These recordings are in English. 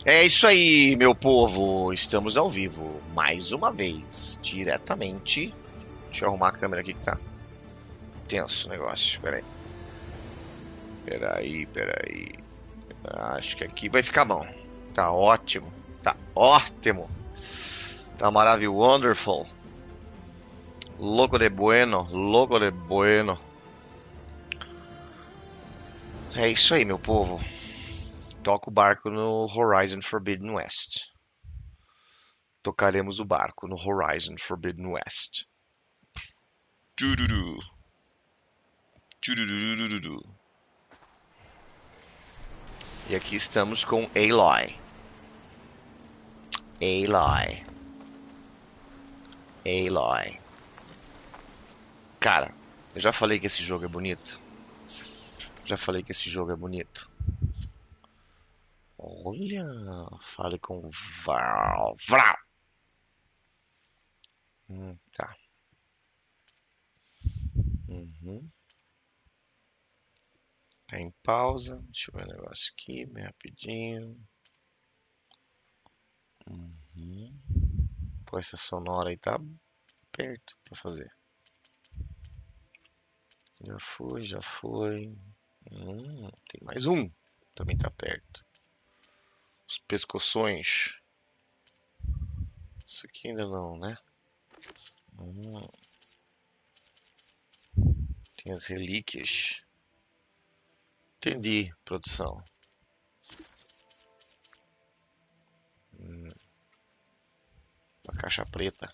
É isso aí, meu povo. Estamos ao vivo, mais uma vez, diretamente. Deixa eu arrumar a câmera aqui que tá tenso o negócio. Peraí. Acho que aqui vai ficar bom. Tá ótimo. Tá ótimo. Tá maravilhoso. Wonderful. Logo de bueno. Logo de bueno. É isso aí, meu povo. Toca o barco no Horizon Forbidden West. Tocaremos o barco no Horizon Forbidden West. Tururu. Turururururu. E aqui estamos com Aloy. Aloy. Aloy. Cara, eu já falei que esse jogo é bonito. Já falei que esse jogo é bonito. Olha, fale com Val. Vral. Tá. Uhum. Tá em pausa. Deixa eu ver o negócio aqui, bem rapidinho. Uhum. Pô, essa sonora aí tá perto pra fazer. Já foi. Tem mais um. Também tá perto. Os pescoções. Isso aqui ainda não, né? Hum, tem as relíquias. Entendi, produção. Uma caixa preta.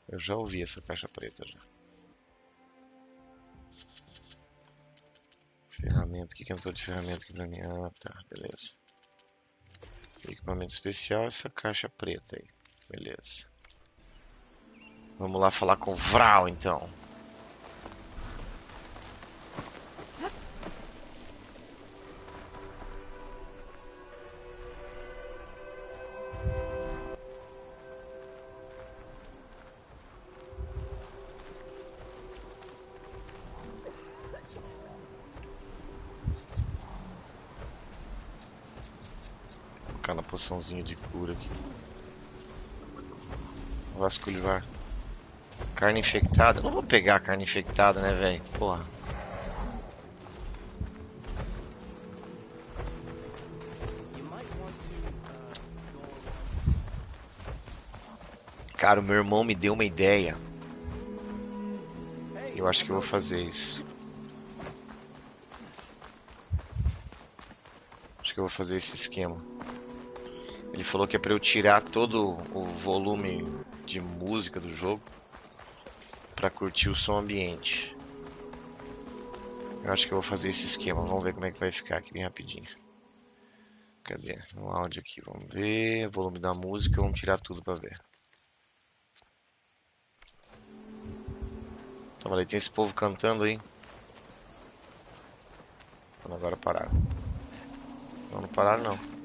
Eu já ouvi essa caixa preta já. Ferramenta, o que entrou de ferramenta aqui pra mim? Ah, tá, beleza. Equipamento especial, essa caixa preta aí. Beleza. Vamos lá falar com o Vral, então. Vou colocar na poçãozinha de cura aqui. Vasculhar. Carne infectada? Eu não vou pegar a carne infectada, né, velho? Porra. Cara, o meu irmão me deu uma ideia. Eu acho que eu vou fazer isso. Acho que eu vou fazer esse esquema. Ele falou que é pra eu tirar todo o volume de música do jogo pra curtir o som ambiente. Eu acho que eu vou fazer esse esquema. Vamos ver como é que vai ficar aqui bem rapidinho. Cadê? No áudio aqui, vamos ver. Volume da música, vamos tirar tudo pra ver. Toma ali, tem esse povo cantando aí. Vamos agora parar. Não, não pararam não.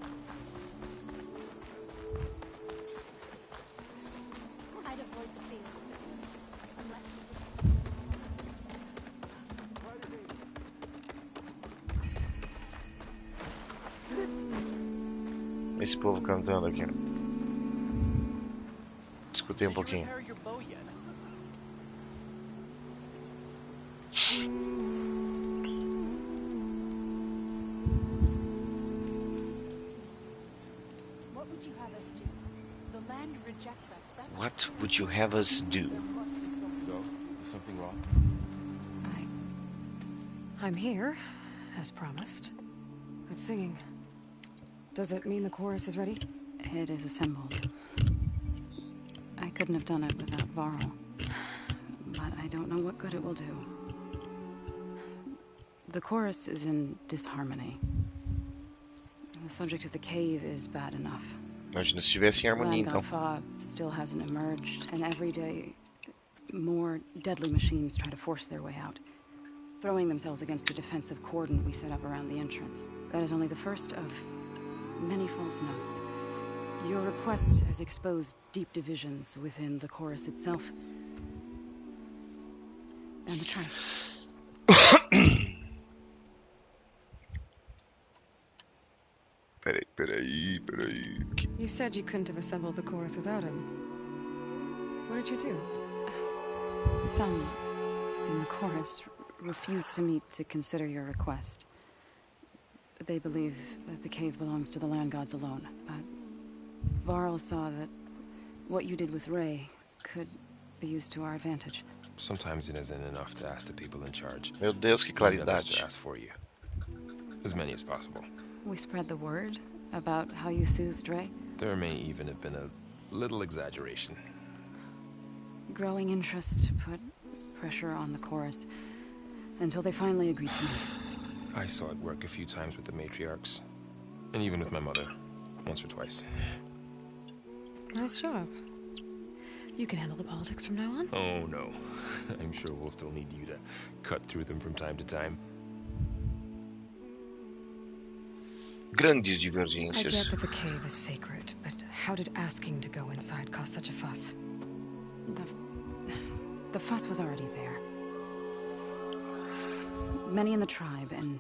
Esse povo cantando aqui. Escutei um pouquinho. What would you have us do? So, is something wrong? I'm here, as promised. It's singing. Does it mean the chorus is ready? It is assembled. I couldn't have done it without Varl. But I don't know what good it will do. The chorus is in disharmony. The subject of the cave is bad enough. Imagina se estivesse em harmonia, então. Landgod still hasn't emerged, and every day more deadly machines try to force their way out, throwing themselves against the defensive cordon we set up around the entrance. That is only the first of many false notes. Your request has exposed deep divisions within the chorus itself and the tribe. You said you couldn't have assembled the chorus without him. What did you do? Some in the chorus refused to meet to consider your request. They believe that the cave belongs to the land gods alone, but Varl saw that what you did with Ray could be used to our advantage. Sometimes it isn't enough to ask the people in charge. Meu Deus, que You need others claridade. to ask for you. As many as possible. We spread the word about how you soothed Ray. There may even have been a little exaggeration. Growing interest put pressure on the chorus until they finally agreed to meet. I saw it work a few times with the matriarchs. And even with my mother. Once or twice. Nice job. You can handle the politics from now on. Oh no. I'm sure we'll still need you to cut through them from time to time. Grandes I get divergências. that the cave is sacred, but how did asking to go inside cause such a fuss? The fuss was already there. Many in the tribe and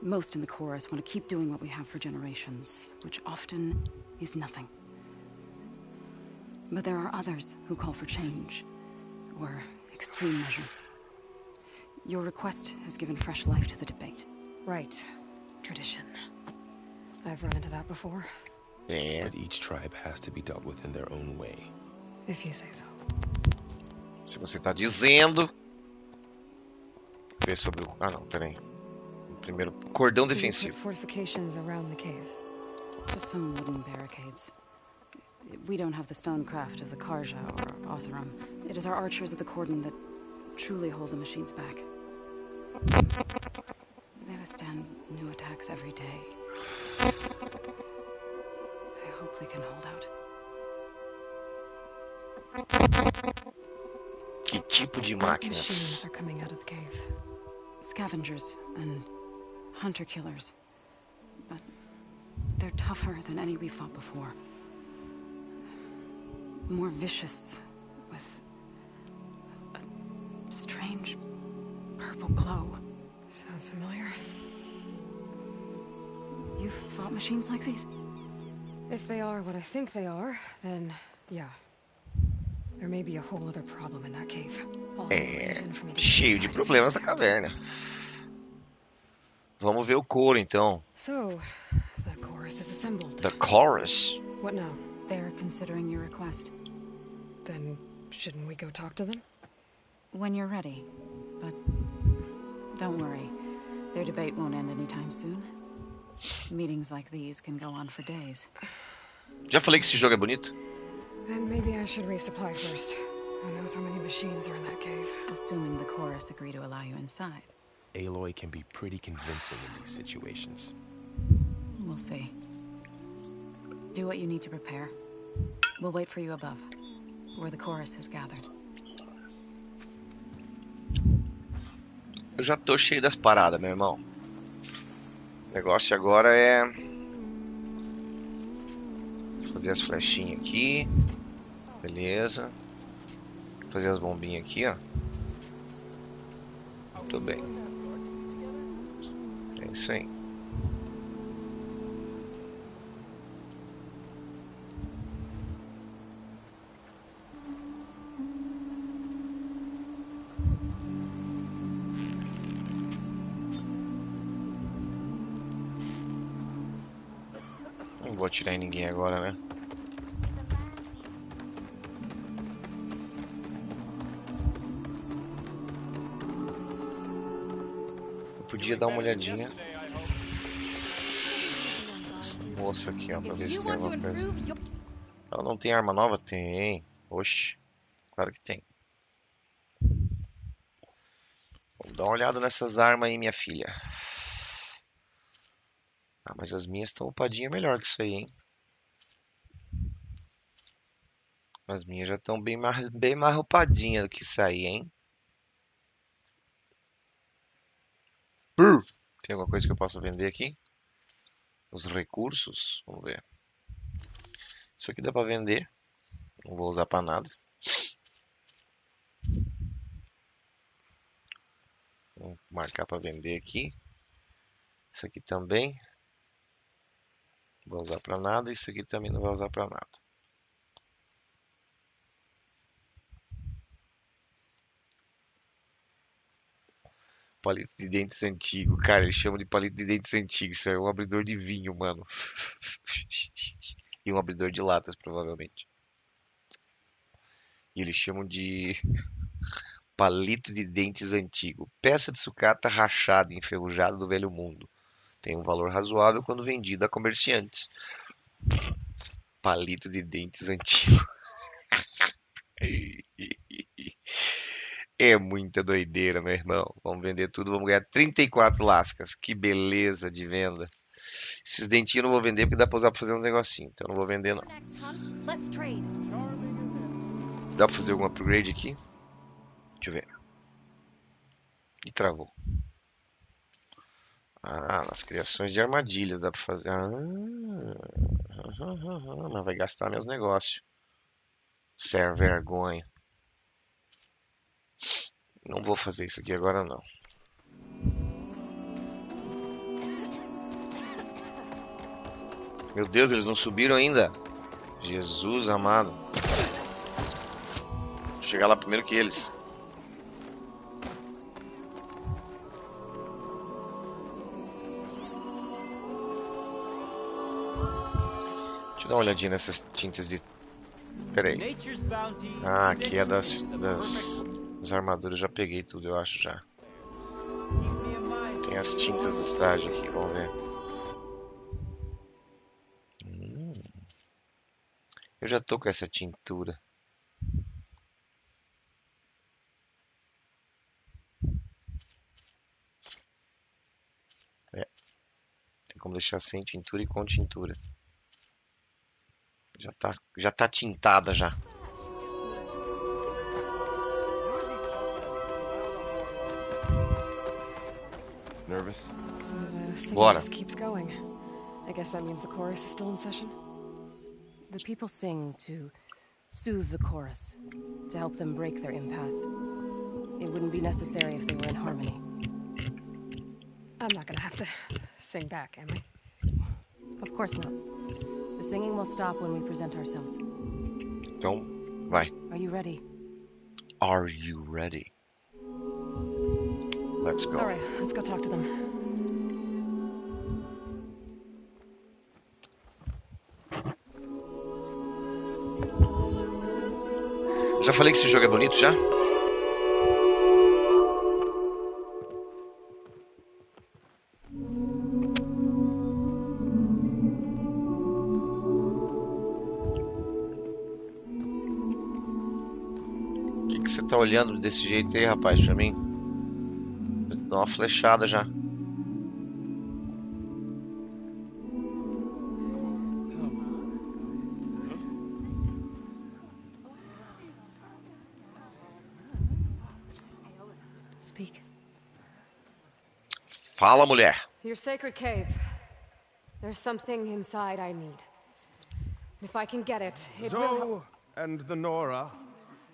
most in the chorus want to keep doing what we have for generations, which often is nothing. But there are others who call for change, or extreme measures. Your request has given fresh life to the debate. Right. Tradition. I've run into that before, É, But each tribe has to be dealt with in their own way. if you say so. se você tá dizendo. Ver sobre o. Ah, não, peraí. Primeiro, cordão So you put defensivo. fortifications around the cave. Just some wooden barricades. We don't have the stonecraft of the Karja or Oseram. It is our archers of the Cordon that truly hold the machines back. They withstand new attacks every day. I hope they can hold out. Que tipo de What máquinas? machines are coming out of the cave? Scavengers and hunter-killers. But they're tougher than any we fought before. More vicious, with a strange purple glow. Sounds familiar. You've fought machines like these? If they are what I think they are, then yeah. There may be a whole other problem in that cave. All the É, reason for me to go cheio de inside and problemas na find out. caverna. Vamos ver o coro então. So, the chorus is assembled. The chorus. What now? They're considering your request. Then shouldn't we go talk to them? When you're ready. But don't worry. Their debate won't end anytime soon. Meetings like these can go on for days. Já falei que esse jogo é bonito? Then maybe I should resupply first. Who knows how many machines are in that cave? Assuming the chorus agree to allow you inside. Aloy can be pretty convincing in these situations. We'll see. Do what you need to prepare. We'll wait for you above, where the chorus is gathered. Eu já tô cheio das paradas, meu irmão. O negócio agora é fazer as flechinhas aqui. Beleza. Fazer as bombinhas aqui, ó. Muito bem. É isso aí. Não vou atirar em ninguém agora, né? Eu podia dar uma olhadinha nessa moça aqui, ó, pra ver se tem alguma coisa. Ela não tem arma nova? Tem. Oxi. Claro que tem. Vamos dar uma olhada nessas armas aí, minha filha. Ah, mas as minhas estão upadinha melhor que isso aí, hein? As minhas já estão bem mais upadinha do que isso aí, hein? Tem alguma coisa que eu possa vender aqui? Os recursos? Vamos ver. Isso aqui dá pra vender. Não vou usar pra nada. Vou marcar pra vender aqui. Isso aqui também. Não vai usar pra nada. Isso aqui também não vai usar pra nada. Palito de dentes antigo. Cara, eles chamam de palito de dentes antigo. Isso é um abridor de vinho, mano. E um abridor de latas, provavelmente. E eles chamam de palito de dentes antigo. Peça de sucata rachada e enferrujada do velho mundo. Tem um valor razoável quando vendida a comerciantes. Palito de dentes antigo. É muita doideira, meu irmão. Vamos vender tudo, vamos ganhar 34 lascas. Que beleza de venda. Esses dentinhos eu não vou vender porque dá pra usar pra fazer uns negocinhos. Então eu não vou vender não. Dá pra fazer algum upgrade aqui? Deixa eu ver. E travou. Ah, nas criações de armadilhas dá pra fazer. Ah, mas vai gastar meus negócios. Ser vergonha. Não vou fazer isso aqui agora não. Meu Deus, eles não subiram ainda. Jesus amado. Vou chegar lá primeiro que eles. Deixa eu dar uma olhadinha nessas tintas de... Pera aí. Ah, aqui é das armaduras. Já peguei tudo, eu acho já. Tem as tintas dos trajes aqui, vamos ver. Eu já tô com essa tintura. É. Tem como deixar sem tintura e com tintura. Já tá tintada já. Nervous? So the singing Bora. just keeps going. I guess that means the chorus is still in session. The people sing to soothe the chorus, to help them break their impasse. It wouldn't be necessary if they were in harmony. I'm not gonna have to sing back, am I? Of course not. The singing will stop when we present ourselves. Então, vai. Are you ready? Are you ready? Let's go. All right, let's go talk to them. Já falei que esse jogo é bonito já? O que você tá olhando desse jeito aí, rapaz, pra mim? Eu te dou uma flechada já. Speak. Fala, mulher. Your sacred cave. There's something inside I need. If I can get it, it will help. Zoe and the Nora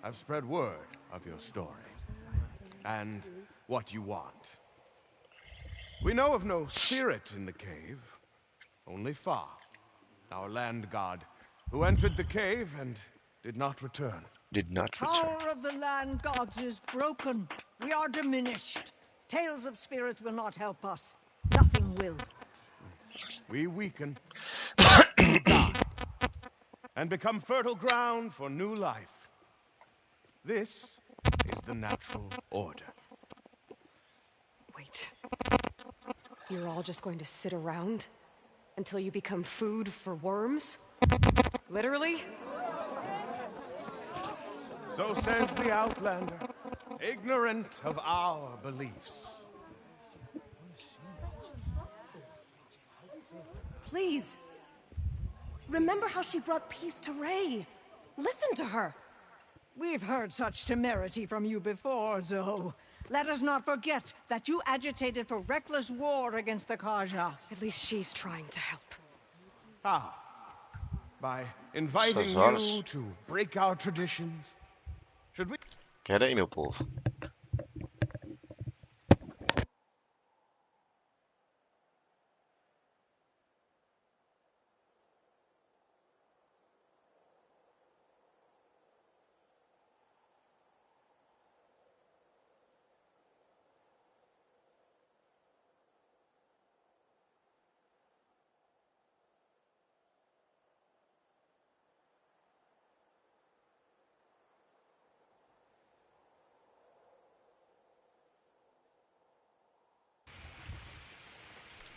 have spread word of your story and what you want. We know of no spirit in the cave, only Fa, our land god, who entered the cave and did not return. Did not return. Power of the land gods is broken. We are diminished. Tales of spirits will not help us. Nothing will. We weaken, we die, and become fertile ground for new life. This is the natural order. Wait. You're all just going to sit around until you become food for worms? Literally? So says the Outlander, ignorant of our beliefs. Please. Remember how she brought peace to Ray. Listen to her. We've heard such temerity from you before, Zoe. Let us not forget that you agitated for reckless war against the Kaja. At least she's trying to help. How? By inviting Essas horas. you to break our traditions? Should we? Pera aí, meu povo.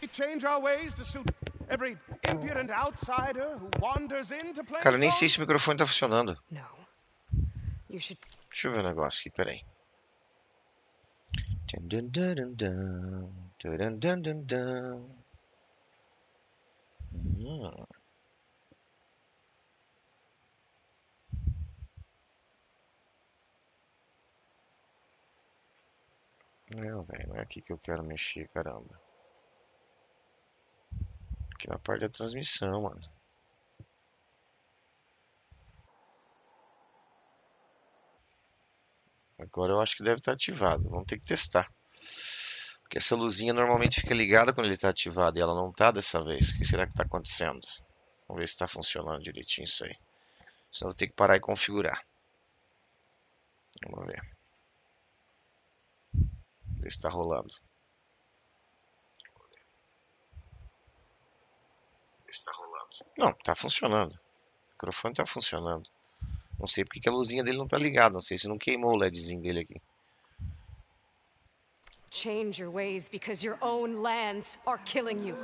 change our ways to suit every impudent outsider who wanders in to play Cara, eu nem songs? sei se o microfone tá funcionando. No. You should. Deixa eu ver o negócio aqui, peraí. Dun, dun, dun, dun, dun, dun, dun, dun. Não, velho, não é aqui que eu quero mexer, caramba. Aqui na parte da transmissão, mano. Agora eu acho que deve estar ativado. Vamos ter que testar. Porque essa luzinha normalmente fica ligada quando ele está ativado e ela não está dessa vez. O que será que está acontecendo? Vamos ver se está funcionando direitinho isso aí. Senão eu vou ter que parar e configurar. Vamos ver. Ver se está rolando. Não, está funcionando. O microfone está funcionando. Não sei porque que a luzinha dele não está ligada. Não sei se não queimou o LEDzinho dele aqui. Change your ways because your own lands are killing you.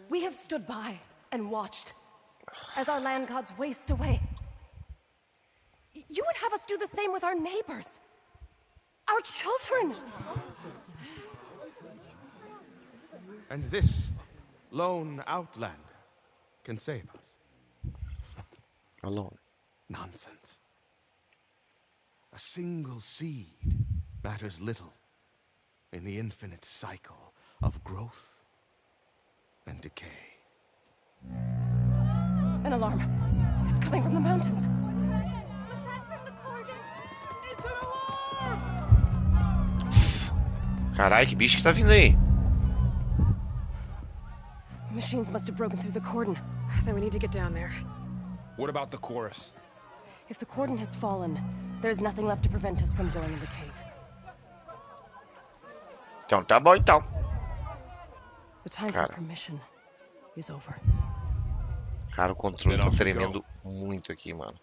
We have stood by and watched as our land gods waste away. You would have us do the same with our neighbors, our children. And this lone outlander can save us. Alone. Nonsense. A single seed matters little in the infinite cycle of growth and decay. An alarm. It's coming from the mountains. Carai, que bicho que tá vindo aí? Machines must have broken through the cordon. Then we need to get down there. What about the chorus? If the cordon has fallen, there's nothing left to prevent us from going in the cave. Então tá bom então. The time Cara. for permission is over. Cara, o controle tá Get off the tremendo muito aqui, mano.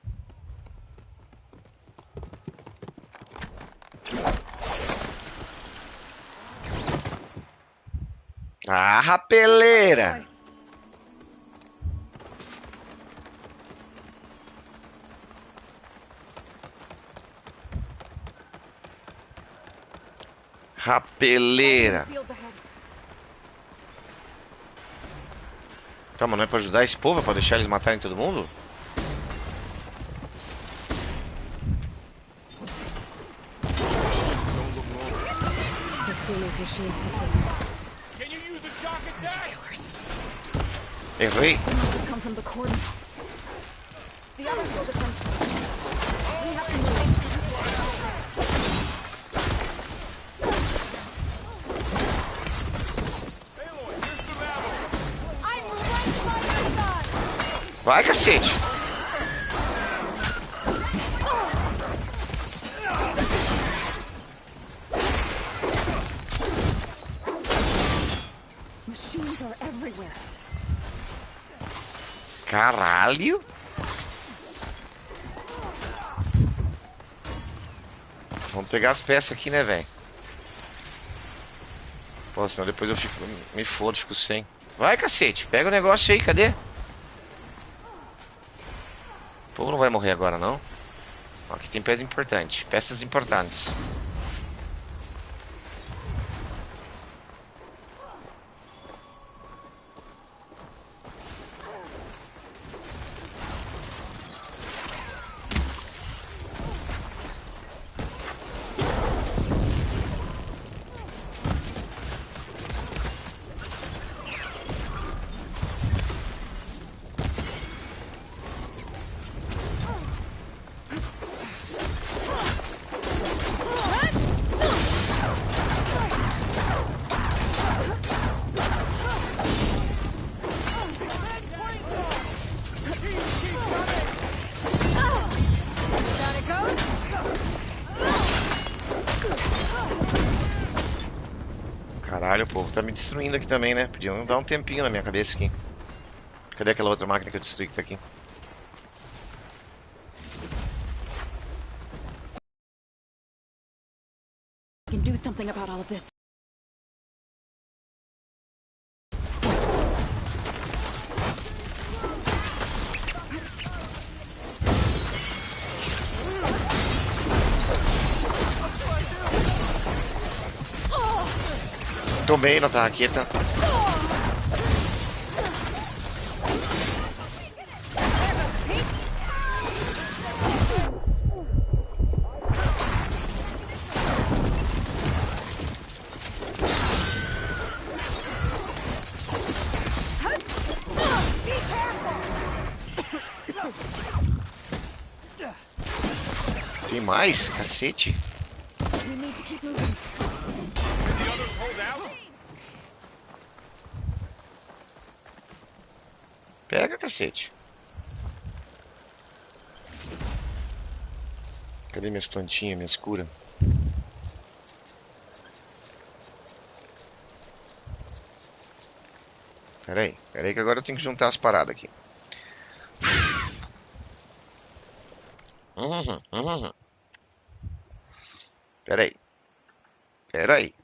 Ah, rapeleira! Rapeleira! Fields ahead. Tá, mas não é pra ajudar esse povo? É pra deixar eles matarem todo mundo? I've seen these machines before. Can you use a shock attack? Killers. Errei. Come from the cordon. The others will defend. We have to move. I'm right by your side. Vai, cacete! Machines are everywhere. Caralho! Vamos pegar as peças aqui, né, velho? Pô, senão depois eu fico... Me fodo, fico sem. Vai, cacete! Pega o negócio aí, cadê? O povo não vai morrer agora, não? Ó, aqui tem peças importantes. Peças importantes. Caralho, o povo tá me destruindo aqui também, né? Podiam dar um tempinho na minha cabeça aqui. Cadê aquela outra máquina que eu destruí que tá aqui? can do something about all of this. Tomei na tarraqueta. Tem mais? Cacete. We need to keep moving. The others hold out? Pega, cacete. Cadê minhas plantinhas, minhas curas? Pera aí que agora eu tenho que juntar as paradas aqui. Pera aí.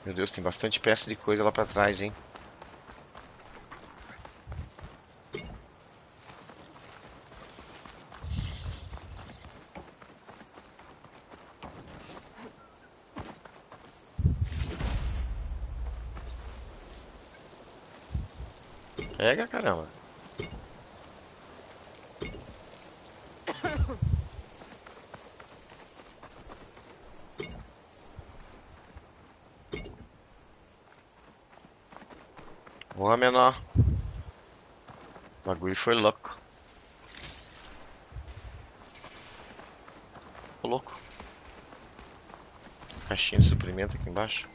Meu Deus, tem bastante peça de coisa lá pra trás, hein? Pega, caramba. Boa, menor. O bagulho foi louco. Ô, louco. Caixinha de suprimento aqui embaixo.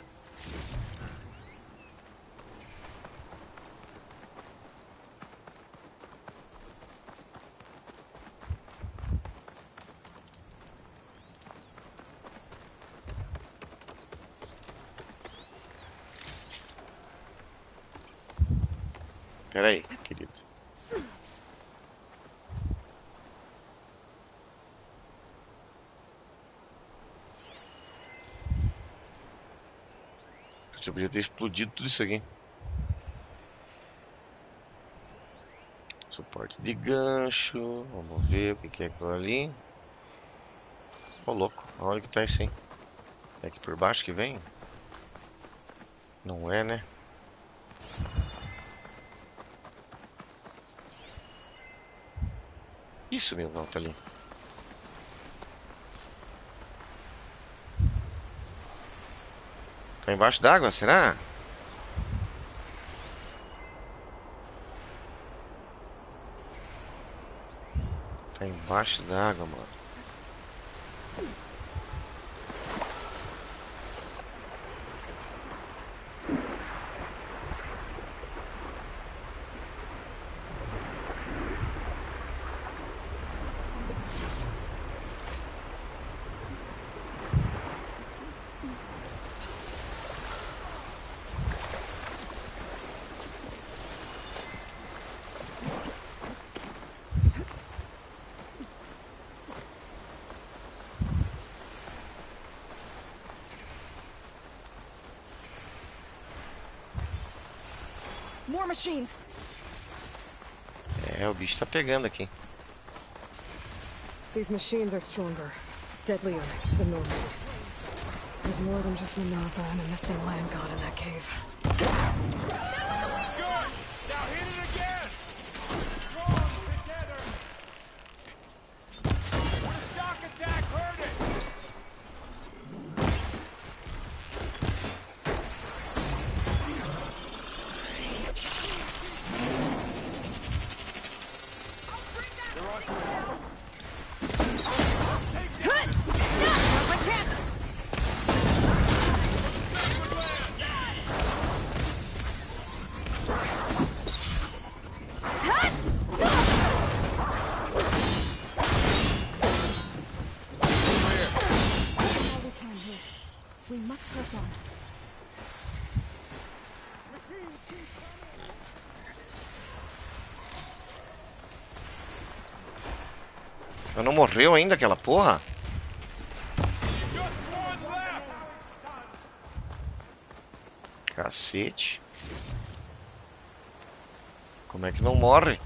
Pera aí, querido. Você podia ter explodido tudo isso aqui. Suporte de gancho. Vamos ver o que é aquilo ali. Ô, louco. Olha que tá isso aí. É aqui por baixo que vem? Não é, né? Isso mesmo, não, tá ali. Tá embaixo d'água, será? Tá embaixo d'água, mano. More machines. É, o bicho tá pegando aqui. These machines are stronger, deadlier than normal. There's more than just Minerva and a missing land god in that cave. Good! Now hit it again! Strong together! The shock attack hurt it! Mas não morreu ainda aquela porra? Cacete. Como é que não morre?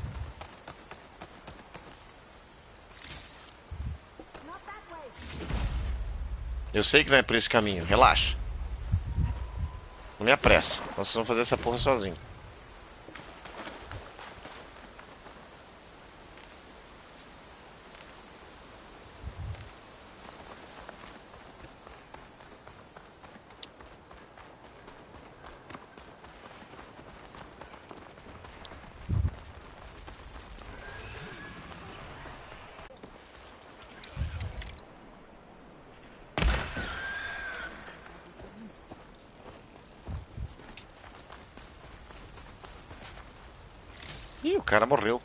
Eu sei que vai por esse caminho, relaxa. Não me apressa, senão vocês vão fazer essa porra sozinho. Ih, o cara morreu.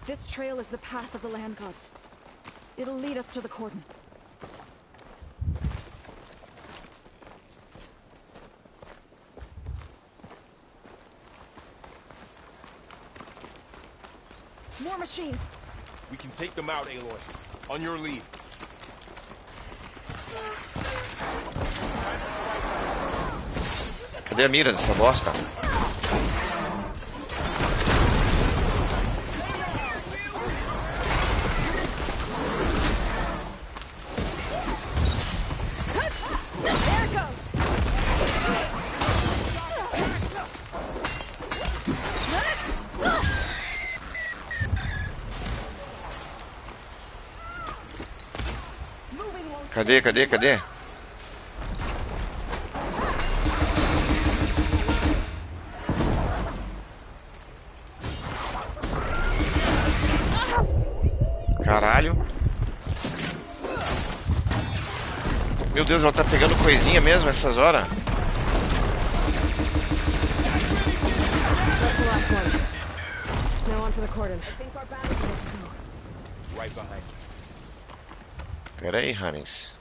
This trail is the path of the land gods. It'll lead us to the cordon. More machines! We can take them out, Aloy. On your lead. Cadê a mira dessa bosta? There it goes! Cadê? Caralho. Meu Deus, ela tá pegando coisinha mesmo essas horas. That's the last one. Now onto the cordon. Right behind you. Pera aí, Hannes.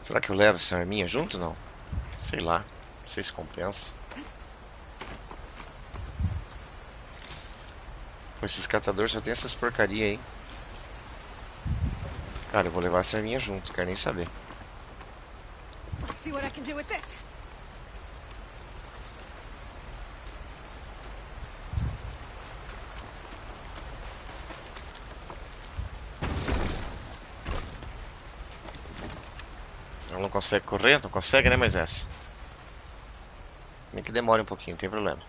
Será que eu levo essa arminha junto, não? Sei lá. Não sei se compensa. Pô, esses catadores só tem essas porcaria aí. Cara, eu vou levar essa arminha junto, quero nem saber. Let's see what I can do with this. Ela não consegue correr? Não consegue, né, Moisés? Nem que demore um pouquinho, não tem problema.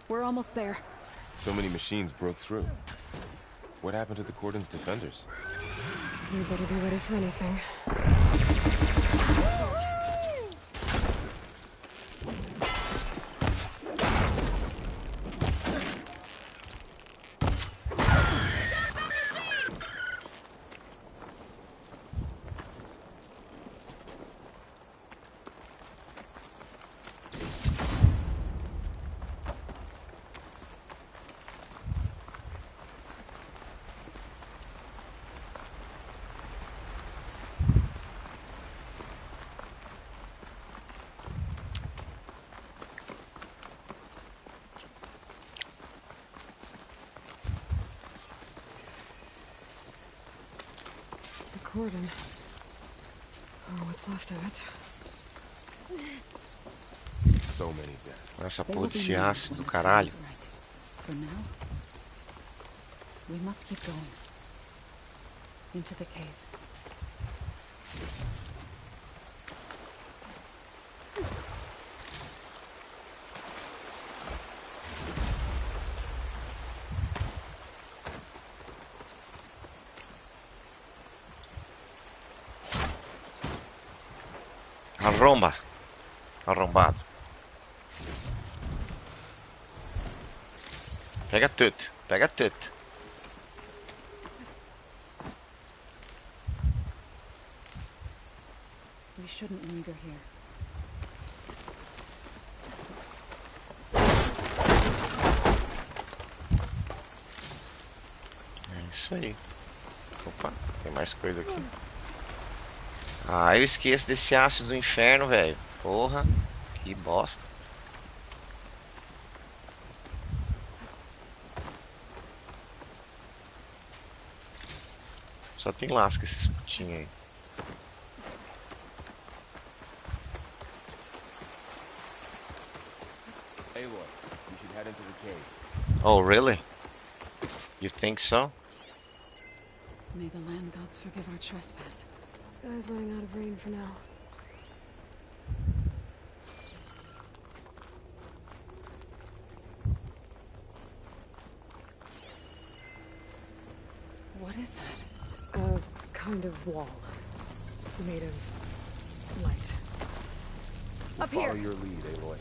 We're almost there. So many machines broke through. What happened to the Cordon's defenders? You better be ready for anything. Cordon. Oh, what's left of it. So many dead. Essa porra desse ácido do caralho. For now, we must keep going. Into the cave. Arromba. Arrombado. Pega tudo. Pega tudo. We shouldn't linger here. É isso aí. Opa, tem mais coisa aqui. Ah, eu esqueço desse ácido do inferno, velho. Porra, que bosta. Só tem lasca esses putinhos aí. Aloy, we should head into the cave. Oh, really? You think so? May the land gods forgive our trespass. Sky's running out of rain for now. What is that? A kind of wall. Made of light. Up Follow here! your lead, Aloy.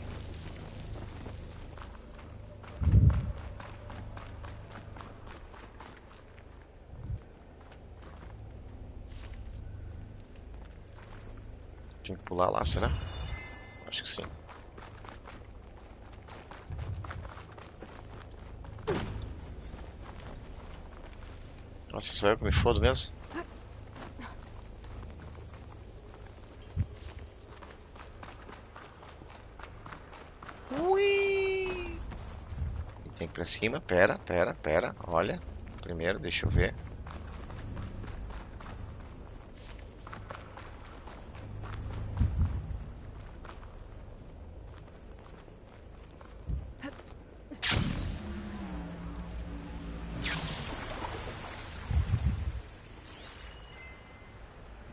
Tinha que pular lá, será? Acho que sim. Nossa, só eu que me fodo mesmo? Ui! Tem que ir pra cima. Pera. Olha. Primeiro, deixa eu ver.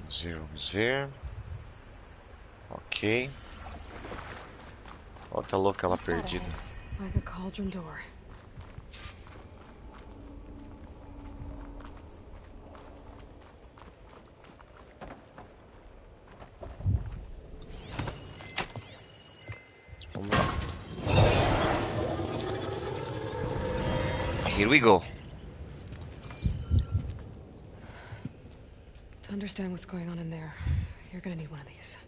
Vamos ver. Ok. Ó, tá louca ela perdida. Like a cauldron door. Vamos lá. Here we go. To understand what's going on in there, you're gonna need one of these.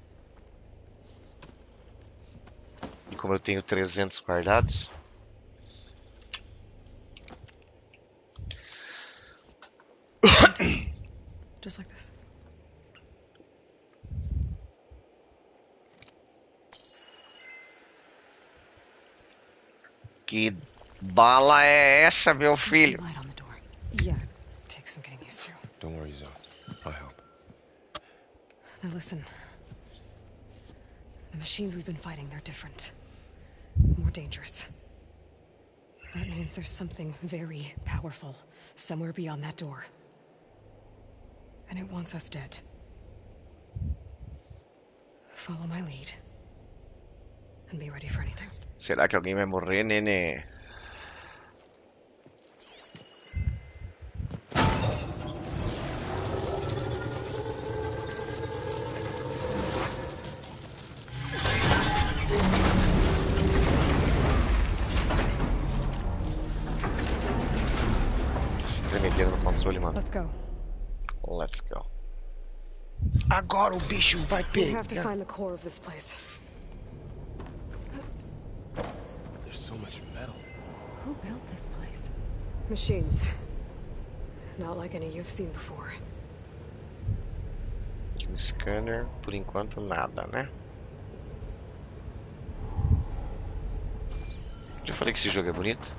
E como eu tenho 300 guardados, Just like this. que bala é essa, meu filho? Light on the door. Yeah, takes some getting used to. Don't worry, Zoe. I'll help. Now listen. The machines we've been fighting, they're different. More dangerous. That means there's something very powerful somewhere beyond that door. And it wants us dead. Follow my lead. And be ready for anything. Será que alguém vai morrer, nenê? Esse tremedeiro no controle, mano. Let's go. Let's go. Agora o bicho vai We have to pegar. find the core of this place. There's so much metal. Who built this place? Machines. Not like any you've seen before. O scanner, por enquanto, nada, né? Já falei que esse jogo é bonito.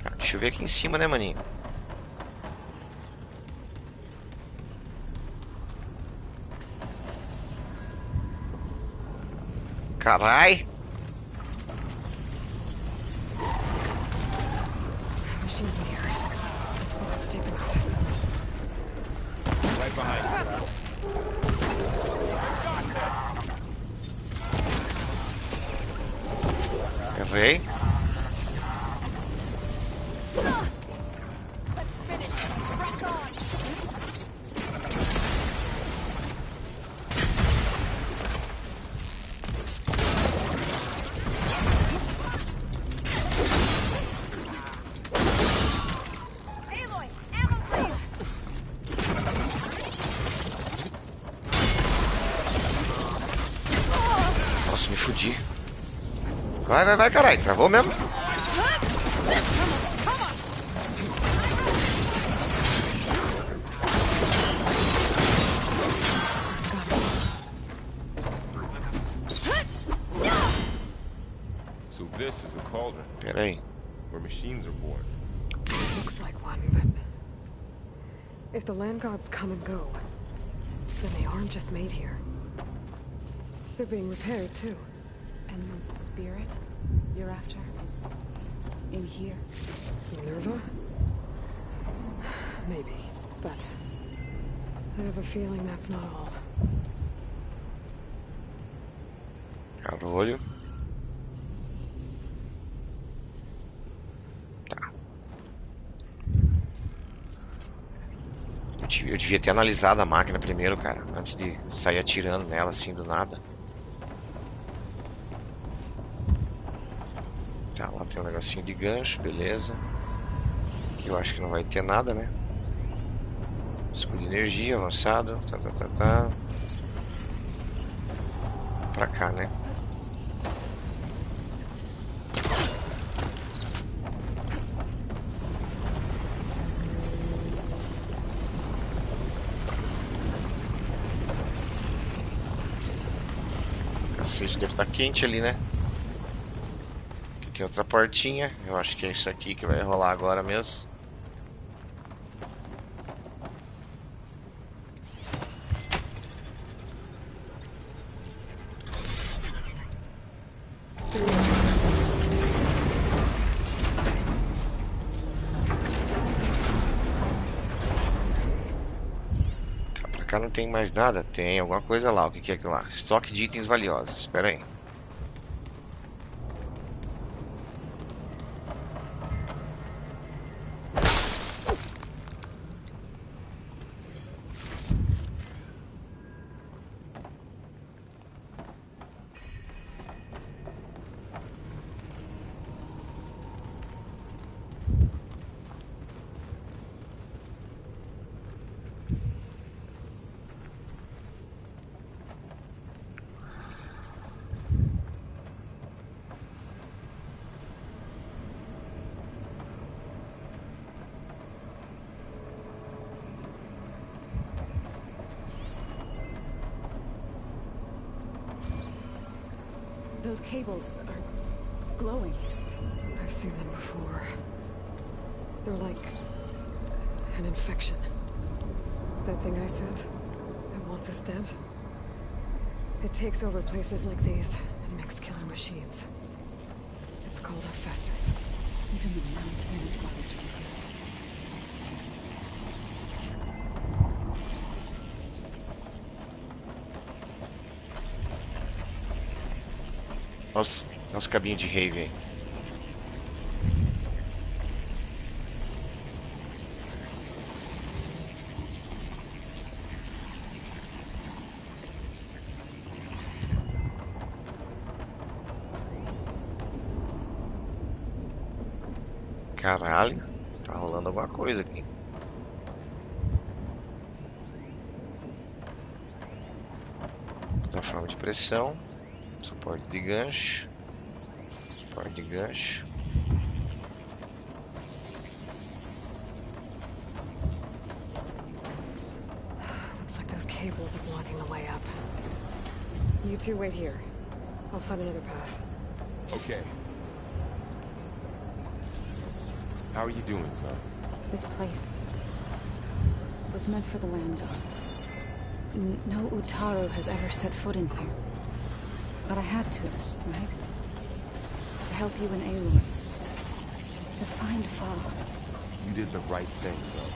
Ah, deixa eu ver aqui em cima, né, maninho? Carai! Machines in here. We'll have to take them out. Right behind you. Errei. Nossa, me fudi. Vai, caralho. Travou mesmo? So this is a cauldron Pera aí. where machines are born. Looks like one, but if the land gods come and go, then they aren't just made here. They're being repaired too. And the spirit you're after is in here. Minerva? Maybe, but I have a feeling that's not all. Abre o olho. Tá. Eu devia ter analisado a máquina primeiro, cara. Antes de sair atirando nela assim do nada. Tá, lá tem um negocinho de gancho, beleza. Aqui eu acho que não vai ter nada, né? Escudo de energia avançado. Tá. Pra cá, né? Cacete, deve estar quente ali, né? Aqui tem outra portinha. Eu acho que é isso aqui que vai rolar agora mesmo. Tá, pra cá não tem mais nada. Tem alguma coisa lá. O que é aquilo lá? Estoque de itens valiosos. Espera aí. Those cables are glowing. I've seen them before. They're like an infection. That thing I said, that wants us dead. It takes over places like these and makes killer machines. It's called Hephaestus. Even the mountain is bothered to reveal it. Nosso cabinho de rave aí. Caralho, tá rolando alguma coisa aqui. Plataforma de pressão. Suporte de gancho. Suporte de gancho. Looks like those cables are blocking the way up. You two wait here. I'll find another path. Okay. How are you doing, son? This place was meant for the land gods. No Utaru has ever set foot in here. But I had to, right? To help you and Aloy. To find Fa. You did the right thing, son.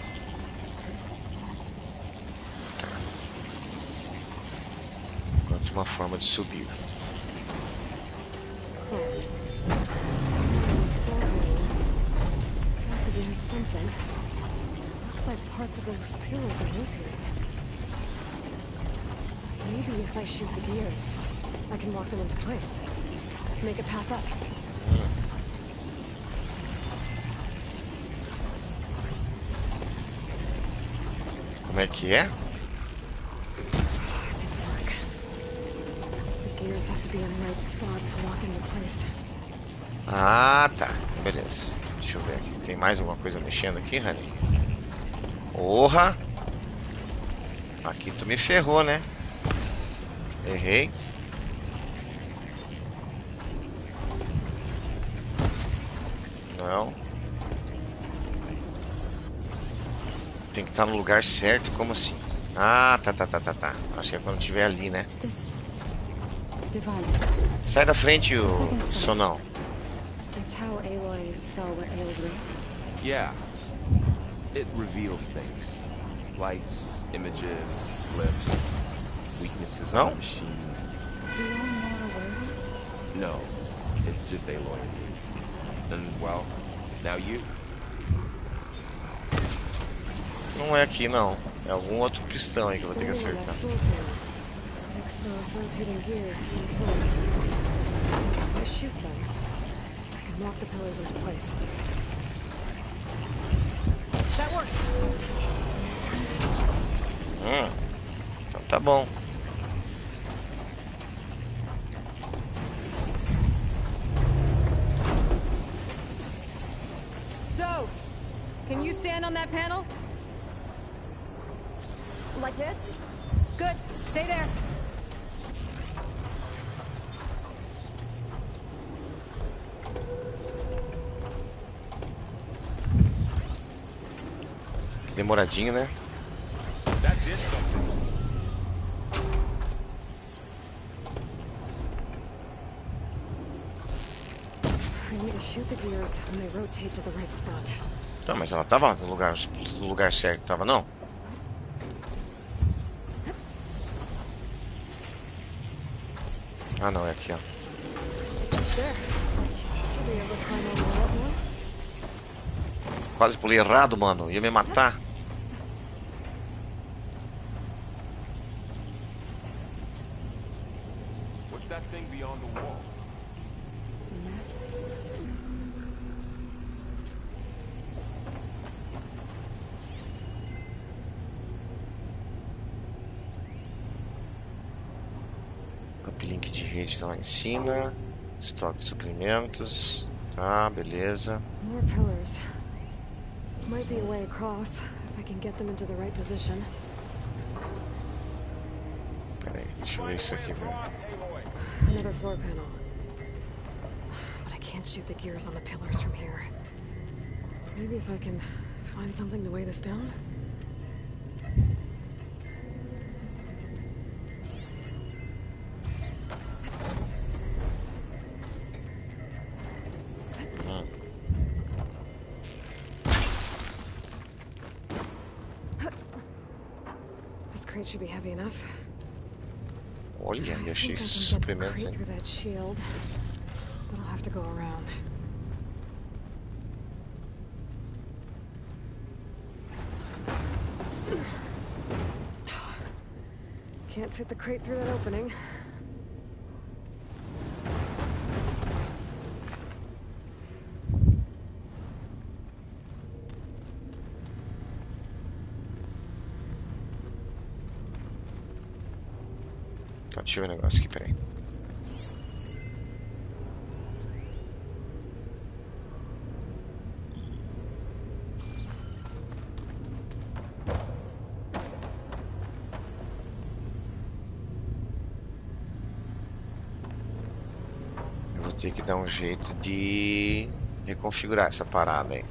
Encontre uma forma de subir. Activated something. Looks like parts of those pillars are rotating. Maybe if I shoot the gears, I can lock them into place. Make a path up. Como é que é? It didn't work. The gears pillars have to be in the right spot to lock into place. Ah, tá. Beleza. Deixa eu ver aqui. Tem mais alguma coisa mexendo aqui, Honey? Porra! Aqui tu me ferrou, né? Errei. Não. Tem que estar no lugar certo, como assim? Ah, tá. Acho que é quando estiver ali, né? This device. Sai da frente, o Sonão. It's how Aloy saw what ailed Ray. Yeah. It reveals things. Lights, images, glyphs, weaknesses No? of the machine. Do you all know where? No. It's just Aloy. And, well, now you. Não é aqui, não. É algum outro pistão aí que eu vou ter que Standing on acertar. that floor panel. Exposed rotating gears and pillars. If I shoot them, I can lock the pillars into place. That works. Então tá bom. So, can you stand on that panel? Like this? Good. Stay there. Que demoradinho, né? I need to shoot the gears when they rotate to the right spot. Tá, mas ela tava no lugar certo, tava não? Ah, não, é aqui, ó. There. Should be able to climb over that one. Quase pulei errado, mano. Ia me matar. What's that thing beyond the wall? Uplink de rede tá lá em cima. Estoque de suprimentos. Tá, beleza. More pillars. Might be a way across, if I can get them into the right position. Pera aí, deixa eu ver isso aqui, velho. Another floor panel. But I can't shoot the gears on the pillars from here. Maybe if I can find something to weigh this down? This crate should be heavy enough. Olha, I eu think achei I can get the suprimentos, crate hein? through that shield, but I'll have to go around. Can't fit the crate through that opening. Tá, deixa eu ver o negócio aqui, peraí. Eu vou ter que dar um jeito de reconfigurar essa parada aí.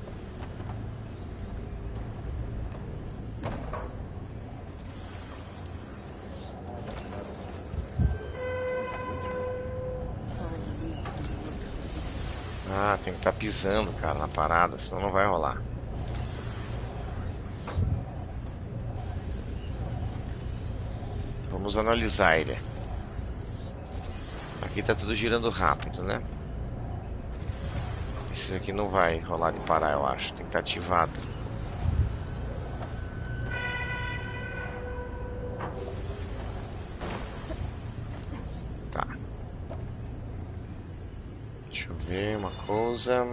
Ah, tem que estar pisando, cara, na parada, senão não vai rolar. Vamos analisar ele. Aqui tá tudo girando rápido, né? Esse aqui não vai rolar de parar, eu acho. Tem que estar ativado. Tá. Deixa eu ver uma coisa.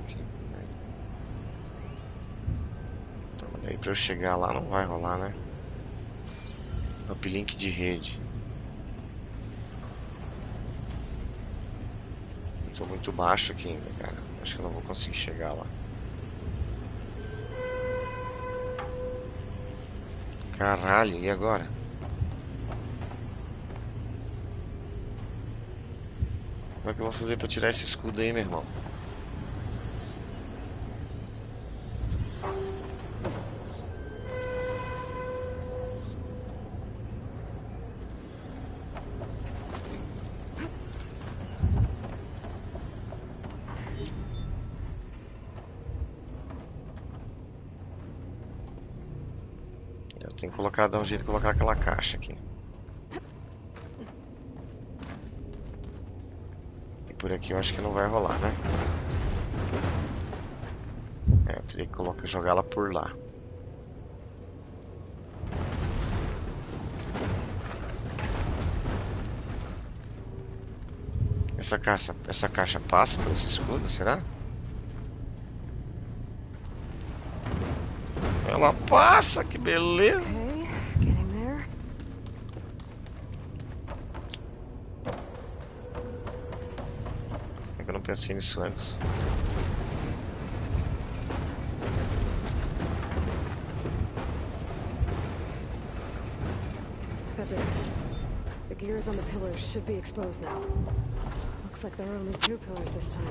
aqui. Então, daí pra eu chegar lá não vai rolar, né? Uplink de rede. Eu tô muito baixo aqui ainda, cara. Acho que eu não vou conseguir chegar lá. Caralho, e agora? Como é que eu vou fazer pra tirar esse escudo aí, meu irmão? Eu tenho que colocar, dar um jeito de colocar aquela caixa aqui. Por aqui eu acho que não vai rolar, né? Eu teria que jogar ela por lá. Essa caixa passa por esse escudo, será? Ela passa, que beleza! Okay, getting there. É que eu não pensei nisso antes. That did it. The gears on the pillars should be exposed now. Looks like there are only 2 pillars this time.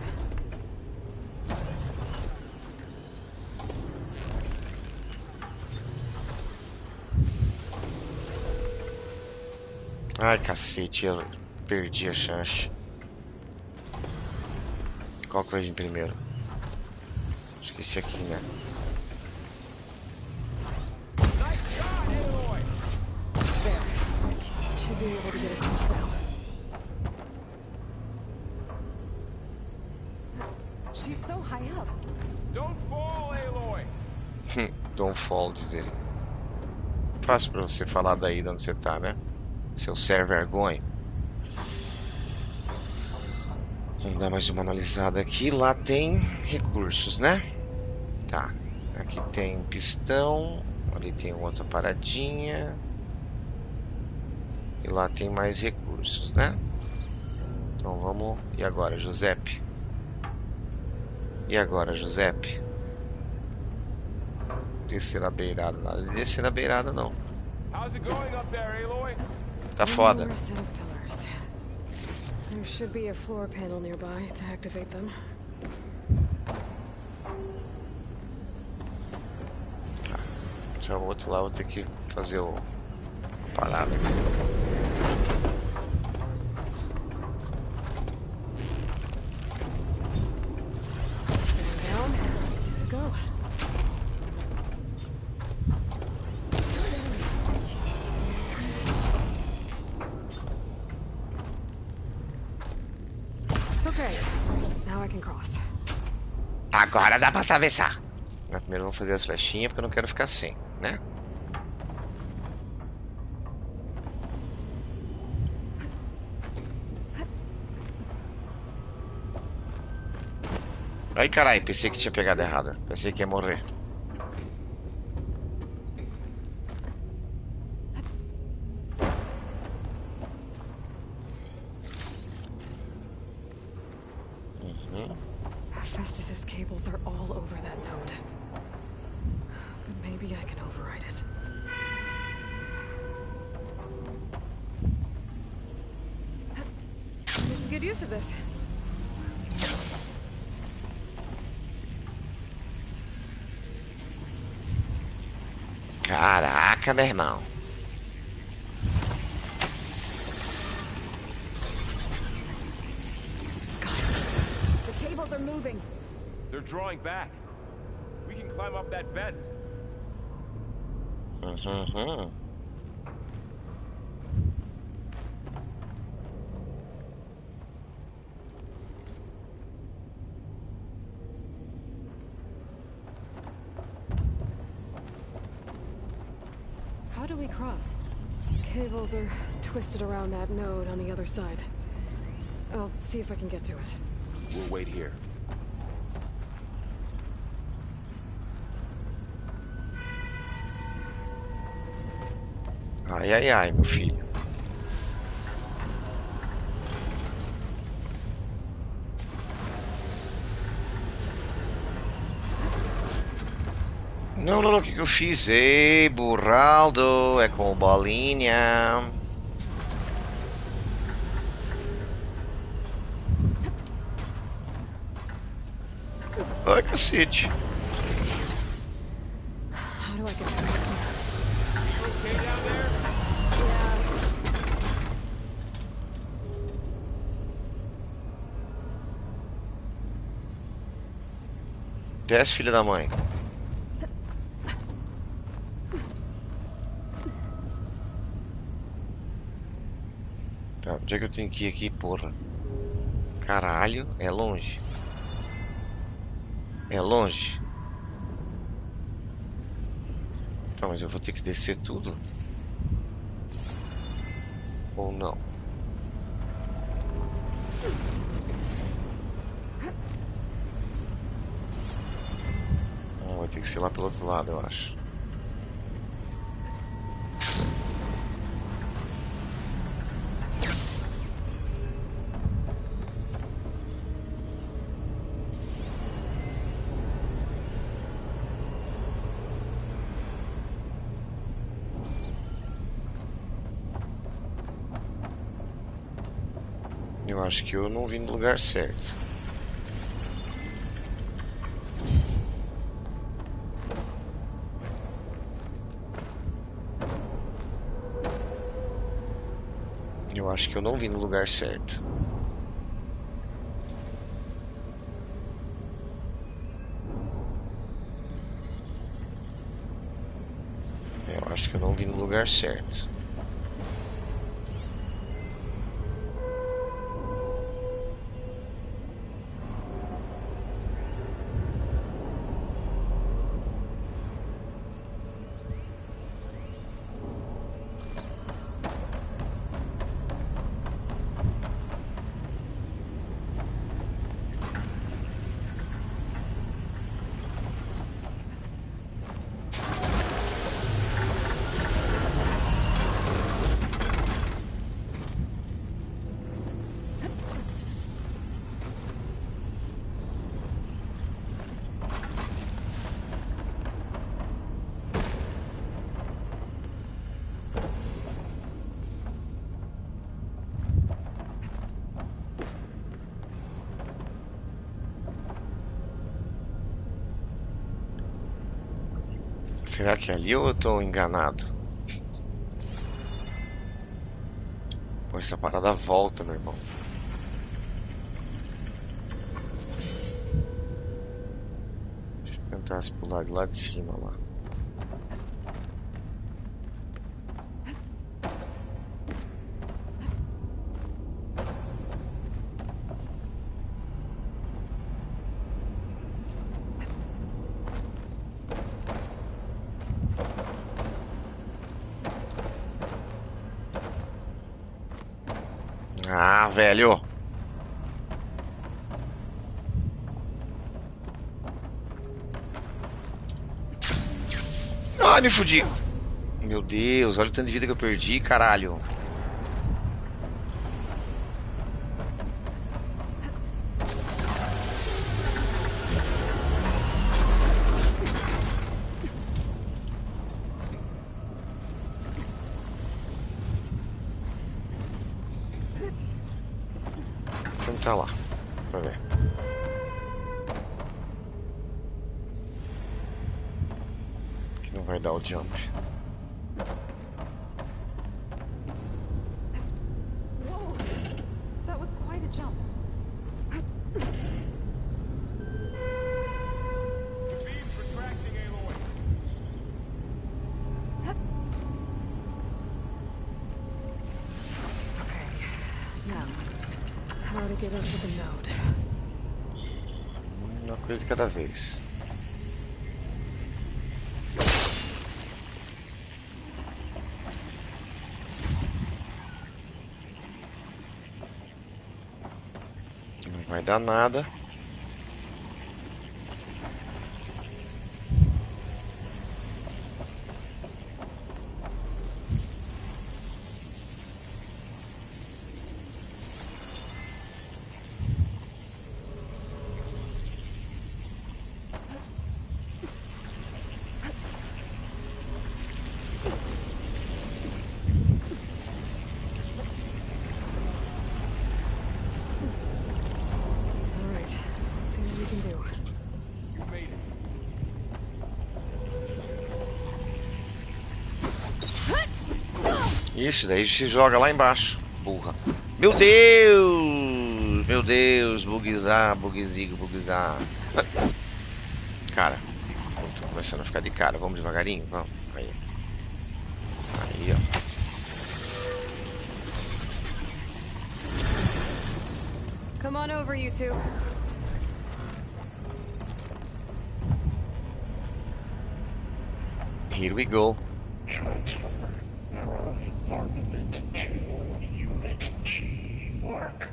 Ai, cacete, eu perdi a chance. Qual que vai vir primeiro? Acho que esse aqui, né? There. Should be able to get across now. She's so high up. Don't fall, Aloy! Don't fall, diz ele. Fácil pra você falar daí de onde você tá, né? Seu ser vergonha. Vamos dar mais uma analisada aqui. Lá tem recursos, né? Tá. Aqui tem pistão. Ali tem outra paradinha. E lá tem mais recursos, né? Então vamos... E agora, Giuseppe? E agora, Giuseppe? Descer a beirada. Nada de descer a beirada, não. How's it going up there, Aloy? Tá One foda. more set of pillars. There should be a floor panel nearby to activate them. Então o outro lá eu vou ter que fazer o parada. Down, to go. Okay, now I can cross. Agora dá pra atravessar. Primeiro eu vou fazer as flechinhas porque eu não quero ficar sem, né? Ai, carai, pensei que tinha pegado errado. Pensei que ia morrer. Festus's cables are all over that node. But maybe I can override it. We can get use of this. Caraca, meu irmão. The cables are moving. They're drawing back. We can climb up that vent. How do we cross? Cables are twisted around that node on the other side. I'll see if I can get to it. We'll wait here. Ai, ai, ai, meu filho. Não, não, não, o que que eu fiz? Ei, Burraldo, é com bolinha. Ai, cacete. How do I get back up here? Desce, filha da mãe. Tá, onde é que eu tenho que ir aqui, porra? Caralho, é longe. É longe. Então, mas eu vou ter que descer tudo? Ou não? Não, vai ter que ser lá pelo outro lado, eu acho. Eu acho que eu não vim no lugar certo. Eu acho que eu não vim no lugar certo. Eu acho que eu não vim no lugar certo. Será que é ali ou eu tô enganado? Pô, essa parada volta, meu irmão. Deixa eu tentar pular de lá de cima lá. Ah, velho. Ai, me fudi. Meu Deus, olha o tanto de vida que eu perdi, caralho. Vou tentar lá, pra ver. Que não vai dar o jump. Whoa! That was quite a jump. Now, how to get into the node? Uma coisa de cada vez. Não vai dar nada. Isso, daí se joga lá embaixo, burra. Meu Deus! Meu Deus, bugizar, bugzigo, bugizar. Cara, eu tô começando a ficar de cara. Vamos devagarinho? Vamos. Aí. Aí, ó. Come on over, you two. Here we go. Transfer armament to Unit G Mark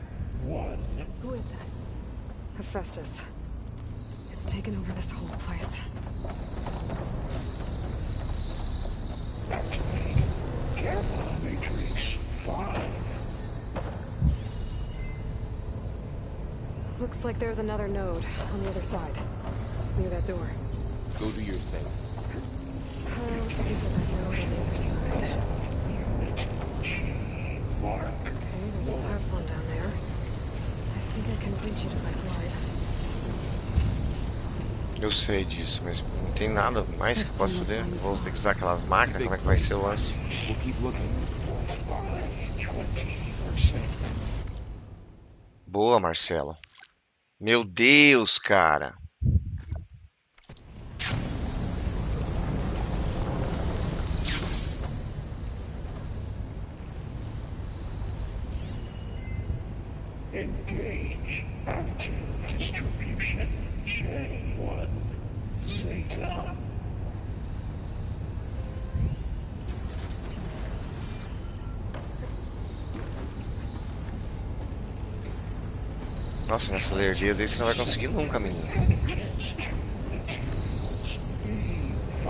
1. Who is that? Hephaestus. It's taken over this whole place. Activate Gamma Matrix 5. Looks like there's another node on the other side. Near that door. Go do your thing. How to get to that node on the other side? Unit G Mark. Okay, there's a platform down there. I think I can reach it if I glide. Eu sei disso, mas não tem nada mais que eu posso fazer. Vou ter que usar aquelas máquinas. Como é que vai ser o lance? We'll keep looking. Multiply 20%. Boa, Marcelo. Meu Deus, cara. Engage active distribution J1 Zeta. Nossa, nessas alergias aí você não vai conseguir nunca, menino. Test to materials E5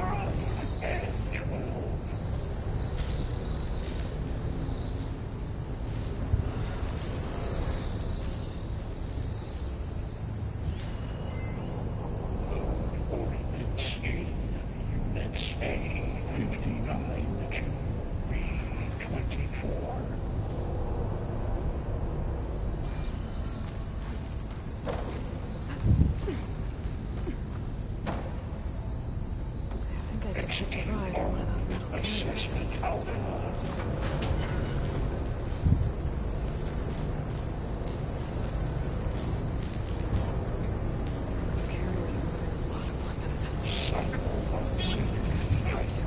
and 12. Ordnance in Units A59 to B24. I think I could hitch a ride on one of those metal carriers. Assessment Alpha. Those carriers are moving a lot of weapons. Cycle What is Hephaestus up to?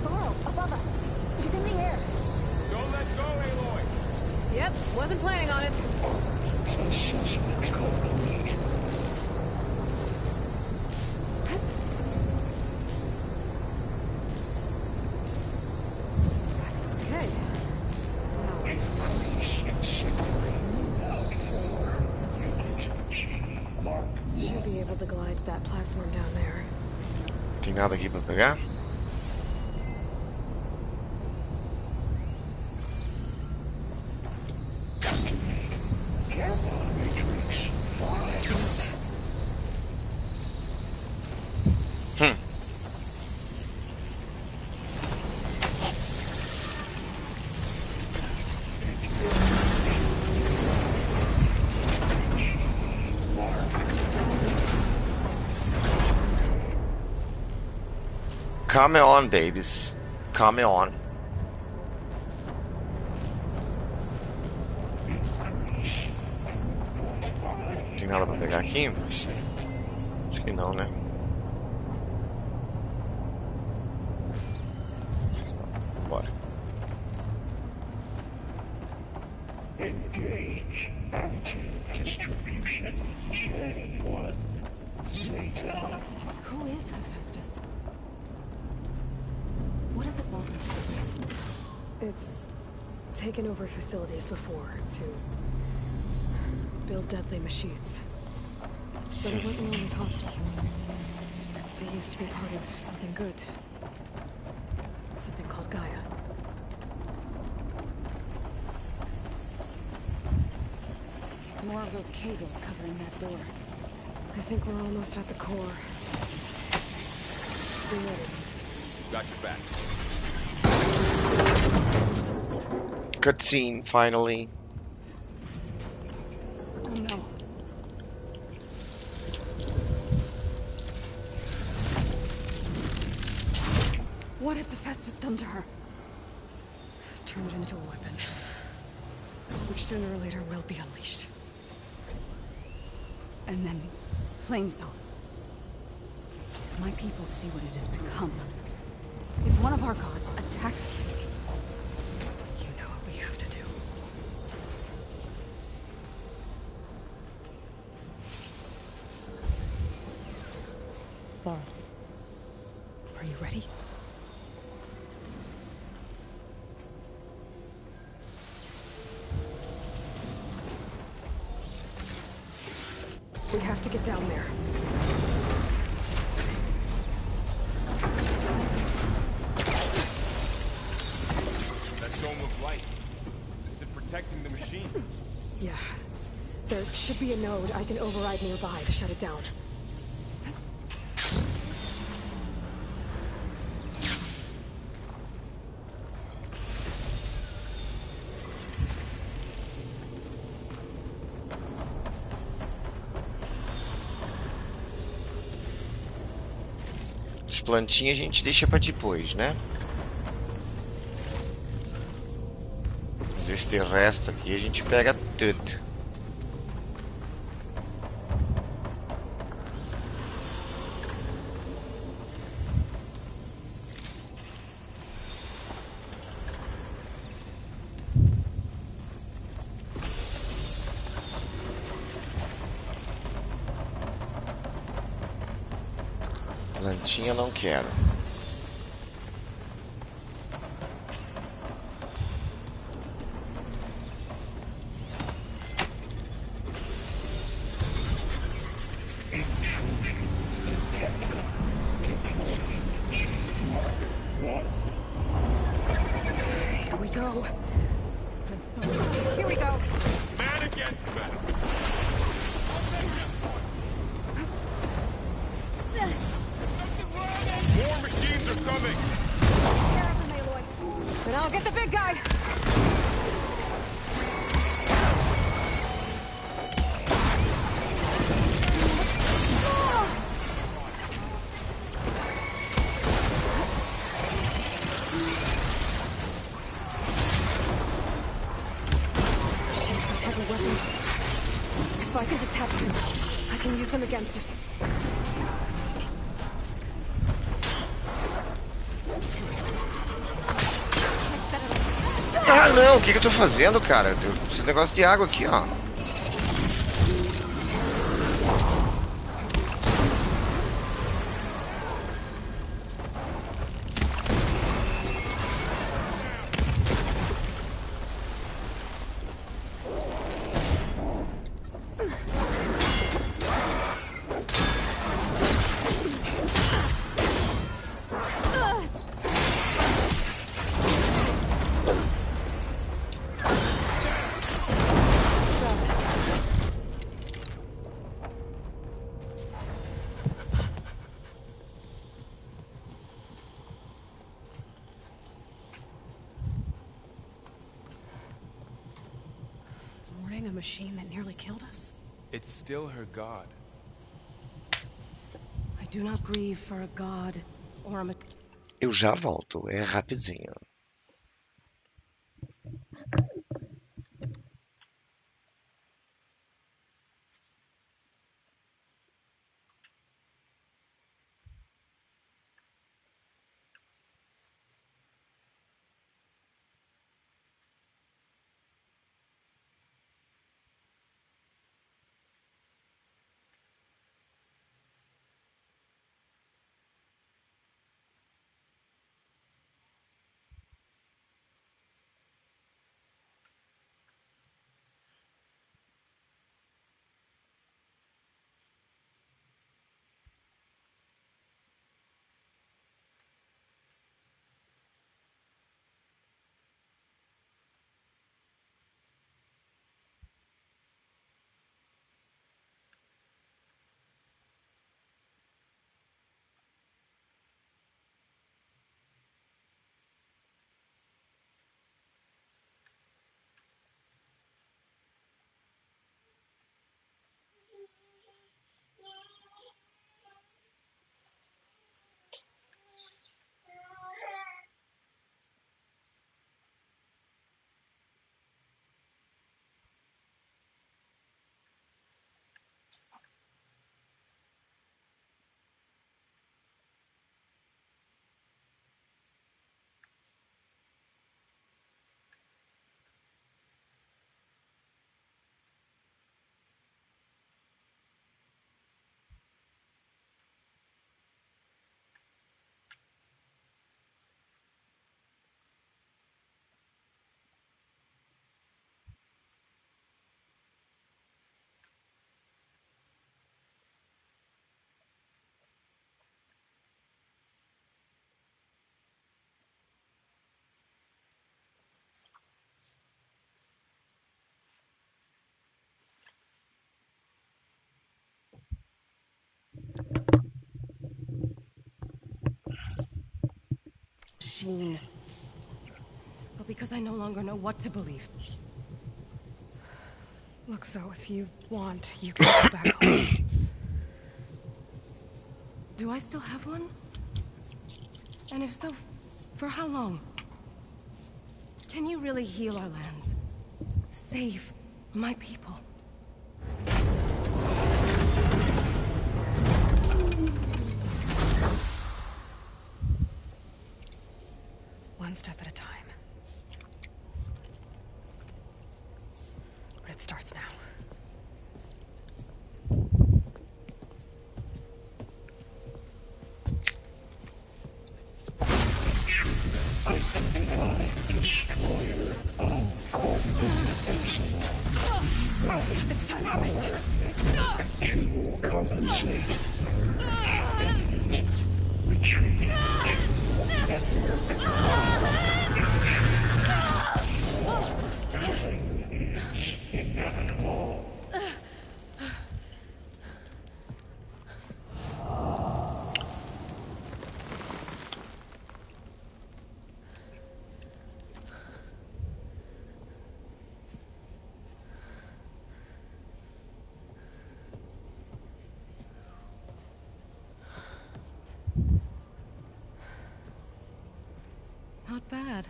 Burrow, above us. He's in the air. Don't let go, Aloy! Yep, wasn't planning on it. Assessment complete. Okay. Now let's Increase in signaling out for Unit G Mark should be able to glide to that platform down there. Tem nada aqui pra pegar? Gamma Matrix 5. Come on, babies. Come on. Tem nada pra pegar aqui? Acho que não, né? Bora. Engage active distribution J1 Zeta. Who is Hephaestus? What does it want with this place? It's taken over facilities before to build deadly machines. But it wasn't always hostile. It used to be part of something good. Something called Gaia. More of those cables covering that door. I think we're almost at the core. Be ready. Got your back. Cutscene, finally. Oh no. What has Hephaestus done to her? Turned it into a weapon, which sooner or later will be unleashed. And then, Plainsong. My people see what it has become. If one of our gods attacks them, You know what we have to do. Laurel, are you ready? We have to get down there. That dome of light. Is it protecting the machine? Yeah. There should be a node I can override nearby to shut it down. As plantinhas a gente deixa pra depois, né? Mas esse resto aqui a gente pega tudo. Plantinha não quero. Here we go. I'm so sorry. Here we go. Man against man. More machines are coming. Then I'll get the big guy. Heavy weapon. If I can detach them, I can use them against it. Ah, não, o que eu tô fazendo, cara? Esse negócio de água aqui, ó. Warning a machine that nearly killed us? It's still her god. I do not grieve for a god or a Eu já volto, é rapidinho. machine. But because I no longer know what to believe. Look, so if you want, you can go back home. Do I still have one? And if so, for how long? Can you really heal our lands? Save my people? One step at a time. But it starts now. Destroyer of all It's time to rest. to compensate. Retreat. Everything is inevitable. Not bad.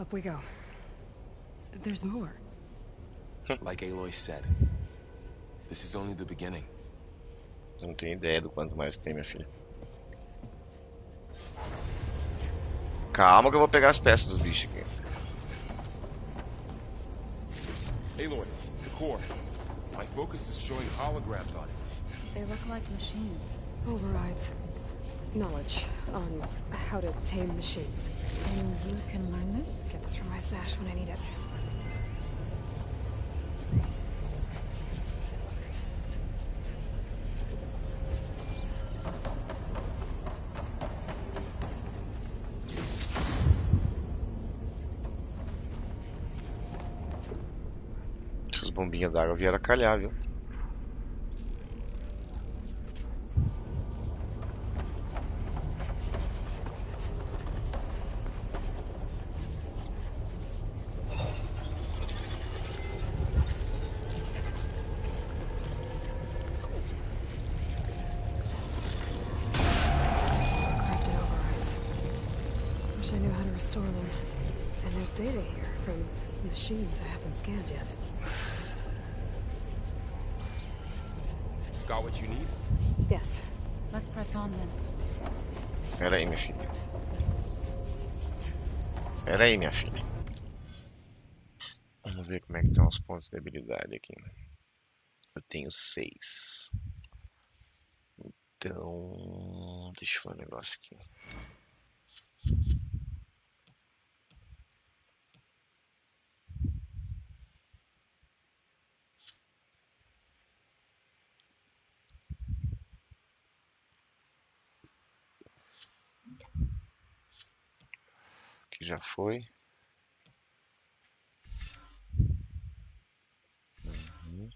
Up we go. There's more. Like Aloy said, this is only the beginning. Não tenho ideia do quanto mais tem, minha filha. Calma que eu vou pegar as peças dos bichos aqui. Aloy, the core. My focus is showing holograms on it. They look like machines. Overrides. Knowledge on how to tame machines. And you can learn this? Get this from my stash when I need it. Essas bombinhas d'água vieram a calhar, viu? Corrupted overrides. Wish I knew how to restore them. And there's data here from machines I haven't scanned yet. Got what you need? Yes. Let's press on then. Pera aí, minha filha. Pera aí, minha filha. Vamos ver como é que estão os pontos de habilidade aqui. Eu tenho 6. Então, deixa eu ver um negócio aqui. Aqui já foi. Uhum.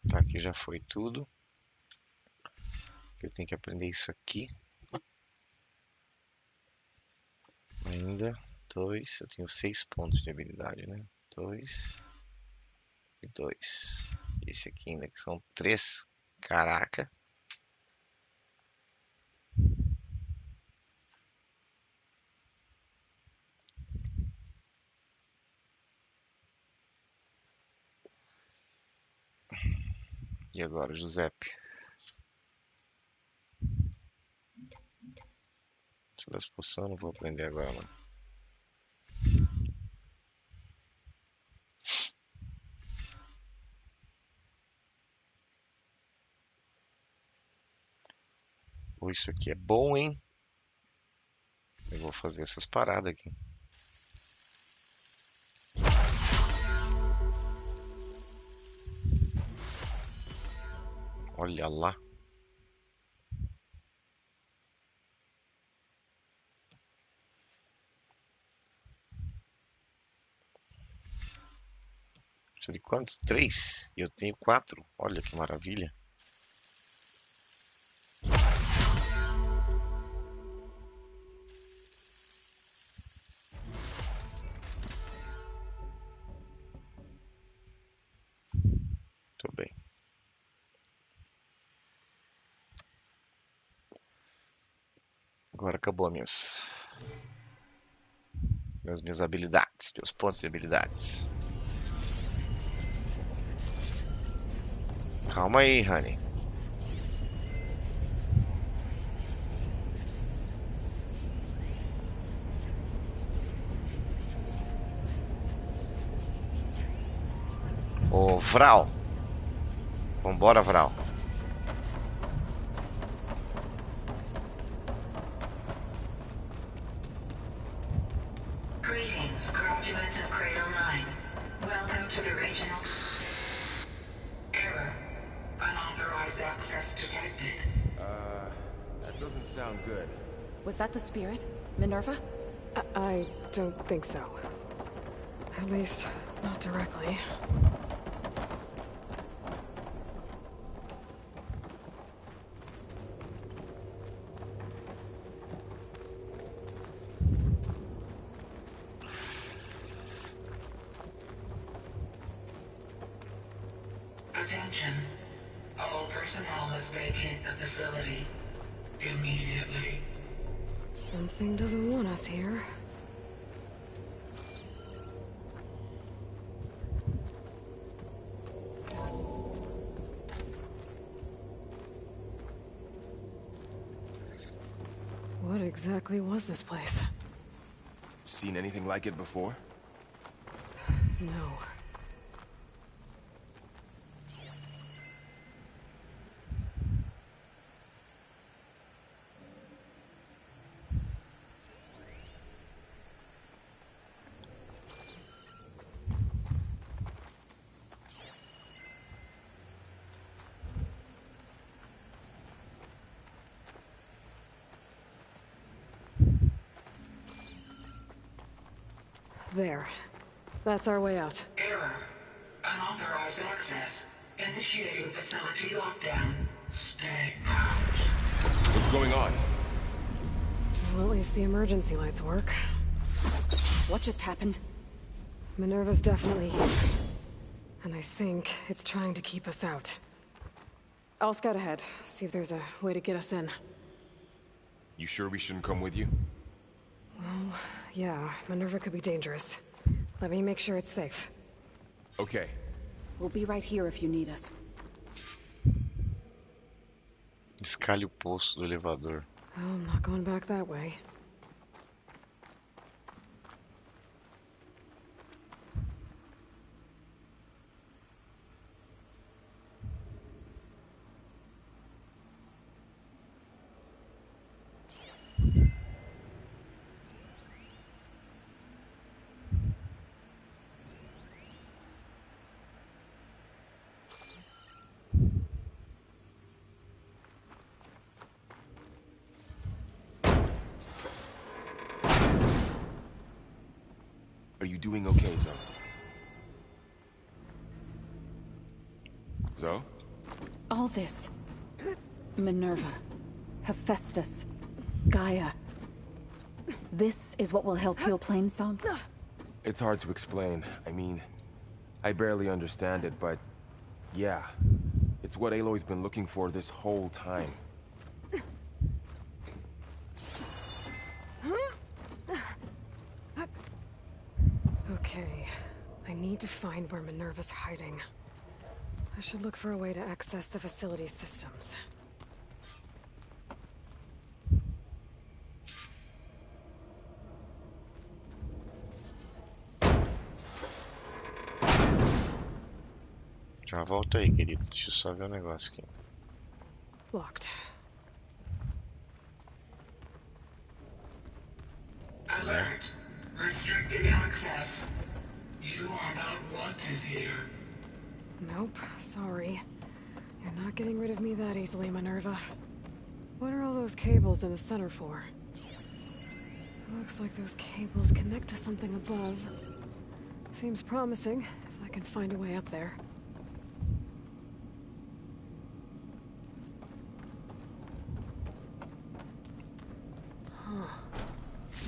Tá, aqui já foi tudo. Eu tenho que aprender isso aqui. Ainda 2. Eu tenho 6 pontos de habilidade, né? 2 e 2. Esse aqui ainda que são 3. Caraca. E agora, Giuseppe? das poções, não vou aprender agora não. Pô, isso aqui é bom, hein? Eu vou fazer essas paradas aqui. Olha lá. Precisa de quantos? 3? E eu tenho 4. Olha que maravilha. Muito bem. Agora acabou minhas habilidades, meus pontos de habilidades. Calma aí, honey. Ô, Vral. Vambora, Vral. Greetings, graduates of Cradle 9. Welcome to the regional... Error. Unauthorized access detected. That doesn't sound good. Was that the spirit? Minerva? I don't think so. At least, not directly. Attention. All personnel must vacate the facility immediately. Something doesn't want us here. What exactly was this place? Seen anything like it before? No. There. That's our way out. Error. Unauthorized access. Initiating facility lockdown. Stay out. What's going on? Well, at least the emergency lights work. What just happened? Minerva's definitely here. And I think it's trying to keep us out. I'll scout ahead, see if there's a way to get us in. You sure we shouldn't come with you? Well, yeah, Minerva could be dangerous. Let me make sure it's safe. Okay. We'll be right here if you need us. Escalhe o poço do elevador. Oh, I'm not going back that way. Are you doing okay, Zoe? Zoe? All this. Minerva. Hephaestus. Gaia. This is what will help heal Plainsong? It's hard to explain. I mean, I barely understand it, but... yeah. It's what Aloy's been looking for this whole time. Okay. I need to find where Minerva's hiding. I should look for a way to access the facility's systems. Já volto aí, querido. Deixa eu só ver um negócio aqui. Locked. Alert. Restricted access. You are not wanted here. Nope, sorry. You're not getting rid of me that easily, Minerva. What are all those cables in the center for? Looks like those cables connect to something above. Seems promising, if I can find a way up there. Huh.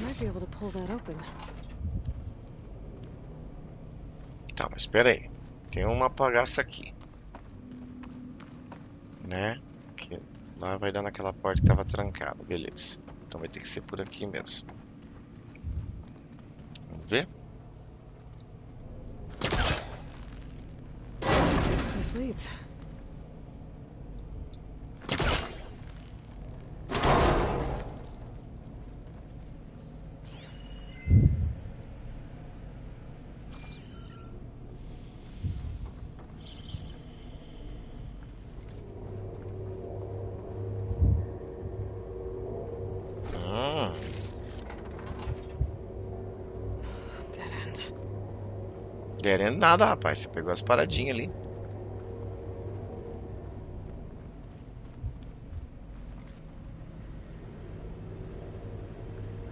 Might be able to pull that open. Tá, mas espera aí. Tem uma bagaça aqui. Né? Que lá vai dar naquela porta que tava trancada. Beleza. Então vai ter que ser por aqui mesmo. Vamos ver? Let's see where this leads. Dead end. Querendo nada, rapaz. Você pegou as paradinhas ali.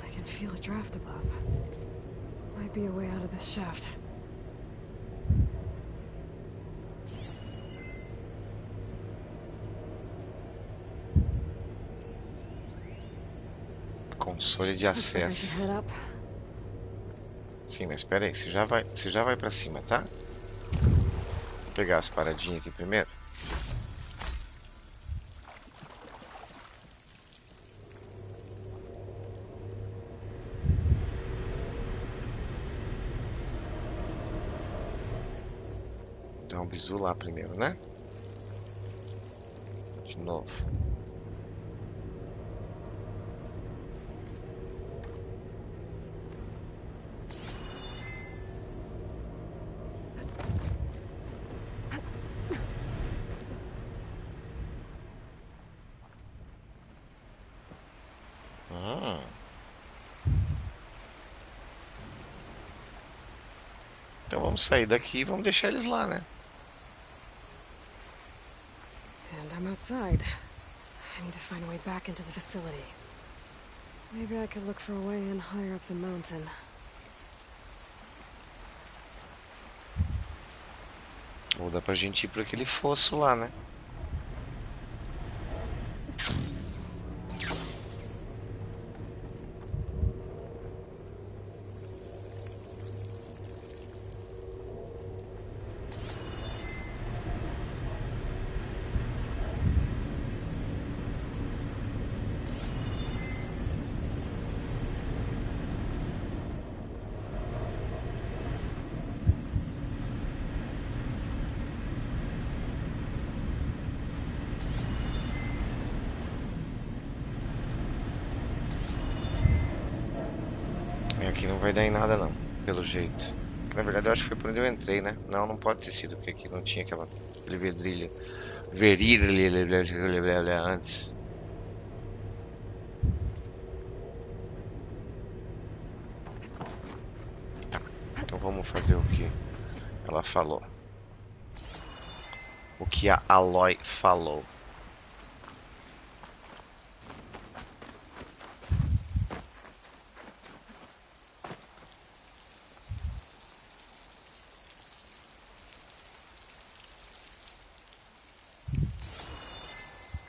I can feel a draft above. Might be a way out of this shaft. Console de Looks like I should head acesso. up. Sim, mas espera aí. Você já vai pra cima, tá? Vou pegar as paradinhas aqui primeiro. Vou dar um bisu lá primeiro, né? De novo. Então vamos sair daqui e vamos deixar eles lá, né? And I'm outside. I need to find a way back into the facility. Maybe I could look for a way in higher up the mountain. Ou dá pra gente ir por aquele fosso lá, né? Aqui não vai dar em nada não, pelo jeito. Na verdade eu acho que foi por onde eu entrei, né? Não, não pode ter sido, porque aqui não tinha aquele verilha antes. Tá, então vamos fazer o que ela falou. O que a Aloy falou.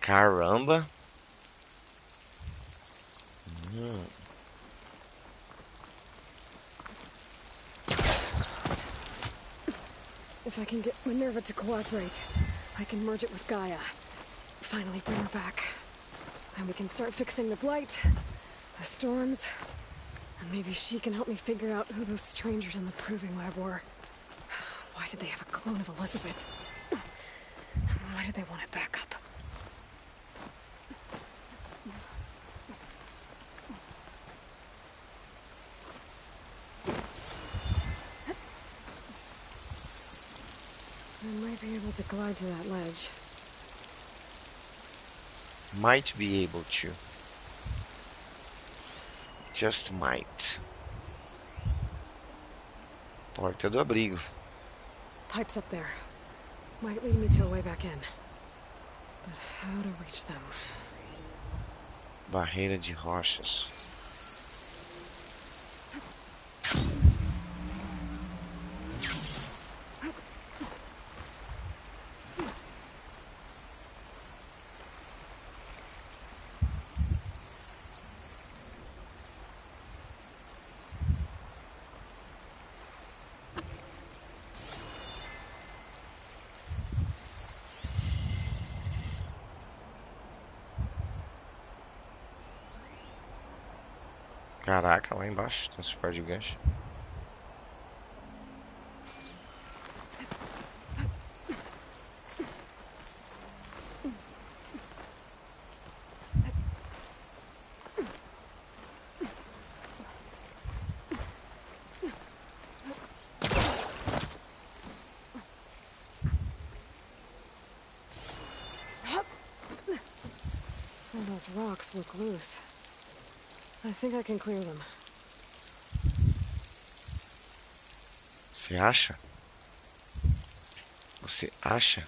Caramba! If I can get Minerva to cooperate, I can merge it with Gaia. Finally bring her back. And we can start fixing the blight, the storms, and maybe she can help me figure out who those strangers in the proving lab were. Why did they have a clone of Elizabeth? Why did they want it back up? I might be able to glide to that ledge. Might be able to. Just might. Porta do abrigo. Pipes up there. Might lead me to a way back in. But how to reach them? Barreira de rochas. Caraca, lá embaixo tem um super gigante. So those rocks look loose. I think I can clear them. Você acha? Você acha?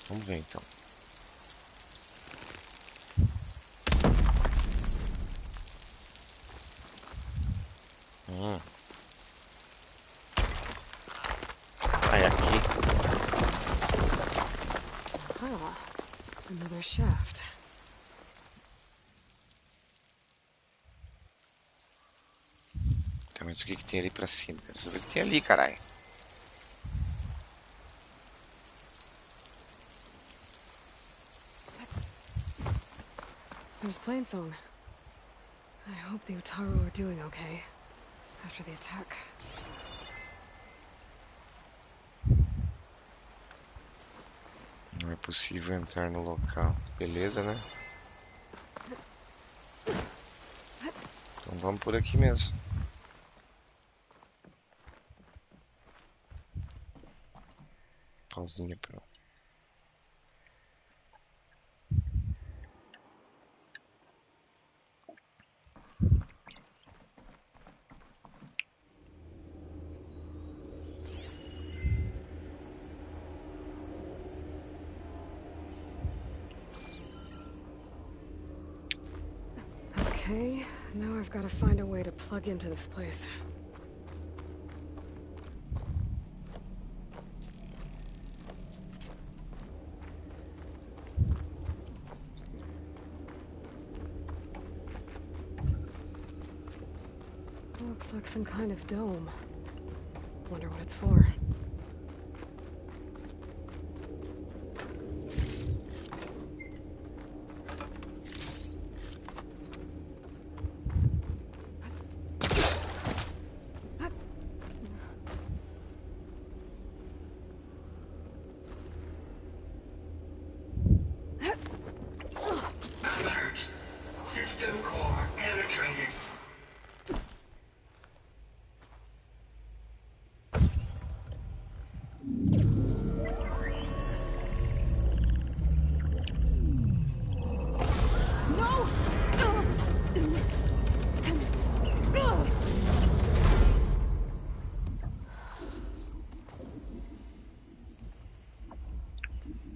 Vamos ver então. Aí aqui. Ah, another shaft. Então, mas o que tem ali pra cima? Quero saber o que tem ali, caralho. There's Plainsong. I hope the Utaru are doing okay after the attack. Não é possível entrar no local. Beleza, né? Então vamos por aqui mesmo. Pauzinha pra... Okay, now I've got to find a way to plug into this place. Looks like some kind of dome. Wonder what it's for. Alert. System core penetrated.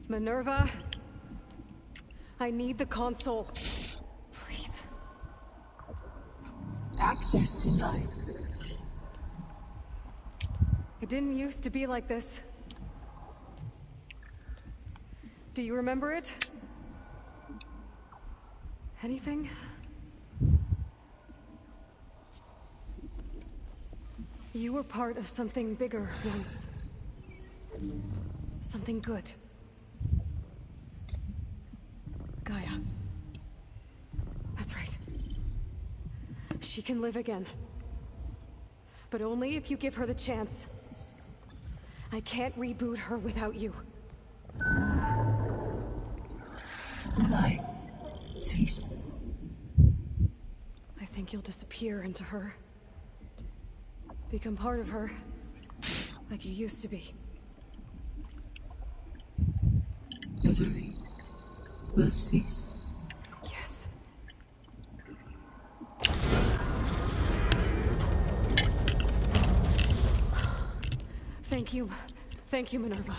Minerva, I need the console. Please. Access denied. It didn't used to be like this. Do you remember it? Anything? You were part of something bigger once. Something good. Gaia. That's right. She can live again. But only if you give her the chance. I can't reboot her without you. Light. Cease. I think you'll disappear into her. Become part of her. Like you used to be. Desiree, will cease. Yes. Thank you. Thank you, Minerva.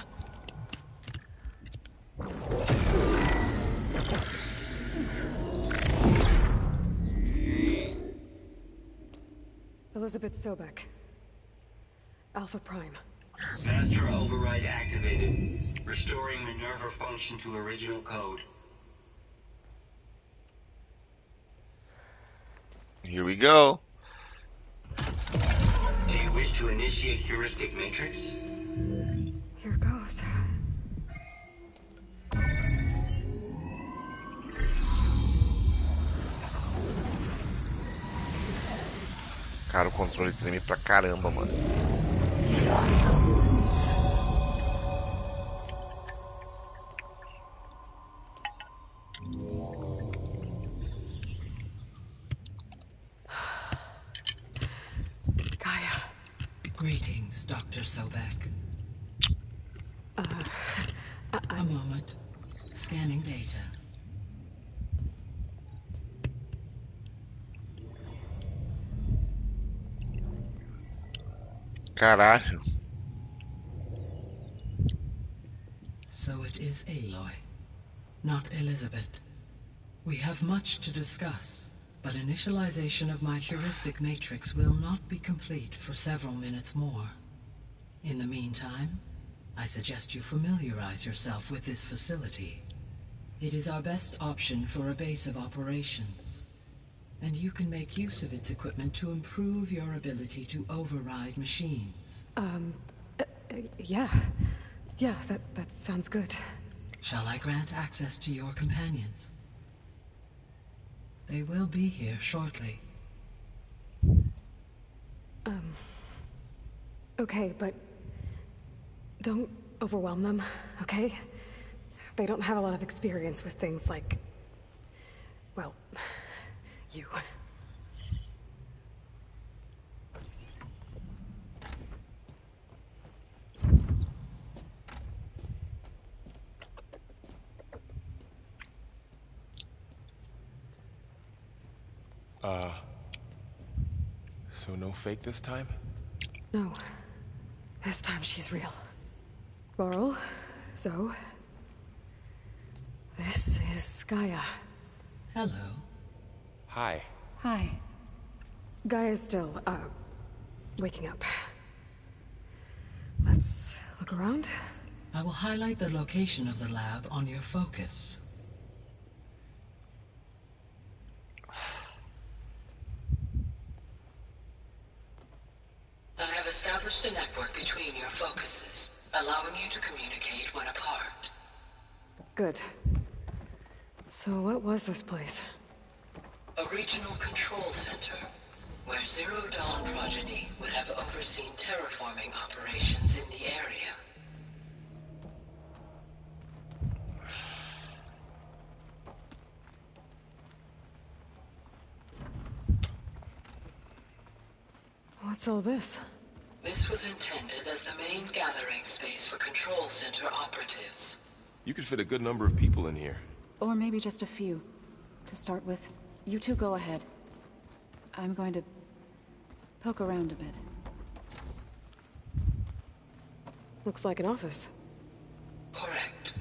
Elizabeth Sobek. Alpha Prime. Master override activated. Restoring Minerva function to original code. Here we go. Do you wish to initiate heuristic matrix? Here goes. Cara, o controle treme pra caramba, mano. Gaia. Greetings, Dr. Sobek. A moment. Scanning data. Caralho. So it is Aloy, not Elizabeth. We have much to discuss, but initialization of my heuristic matrix will not be complete for several minutes more. In the meantime, I suggest you familiarize yourself with this facility. It is our best option for a base of operations, and you can make use of its equipment to improve your ability to override machines. Yeah. Yeah, that sounds good. Shall I grant access to your companions? They will be here shortly. Okay, but don't overwhelm them, okay? They don't have a lot of experience with things like, well, you. So no fake this time? No. This time she's real. Varl, Zoe. This is Gaia. Hello. Hi. Hi. Gaia's still, waking up. Let's look around. I will highlight the location of the lab on your focus. I have established a network between your focuses, allowing you to communicate when apart. Good. So what was this place? A regional control center, where Zero Dawn progeny would have overseen terraforming operations in the area. What's all this? This was intended as the main gathering space for control center operatives. You could fit a good number of people in here. Or maybe just a few. To start with, you two go ahead. I'm going to poke around a bit. Looks like an office. Correct.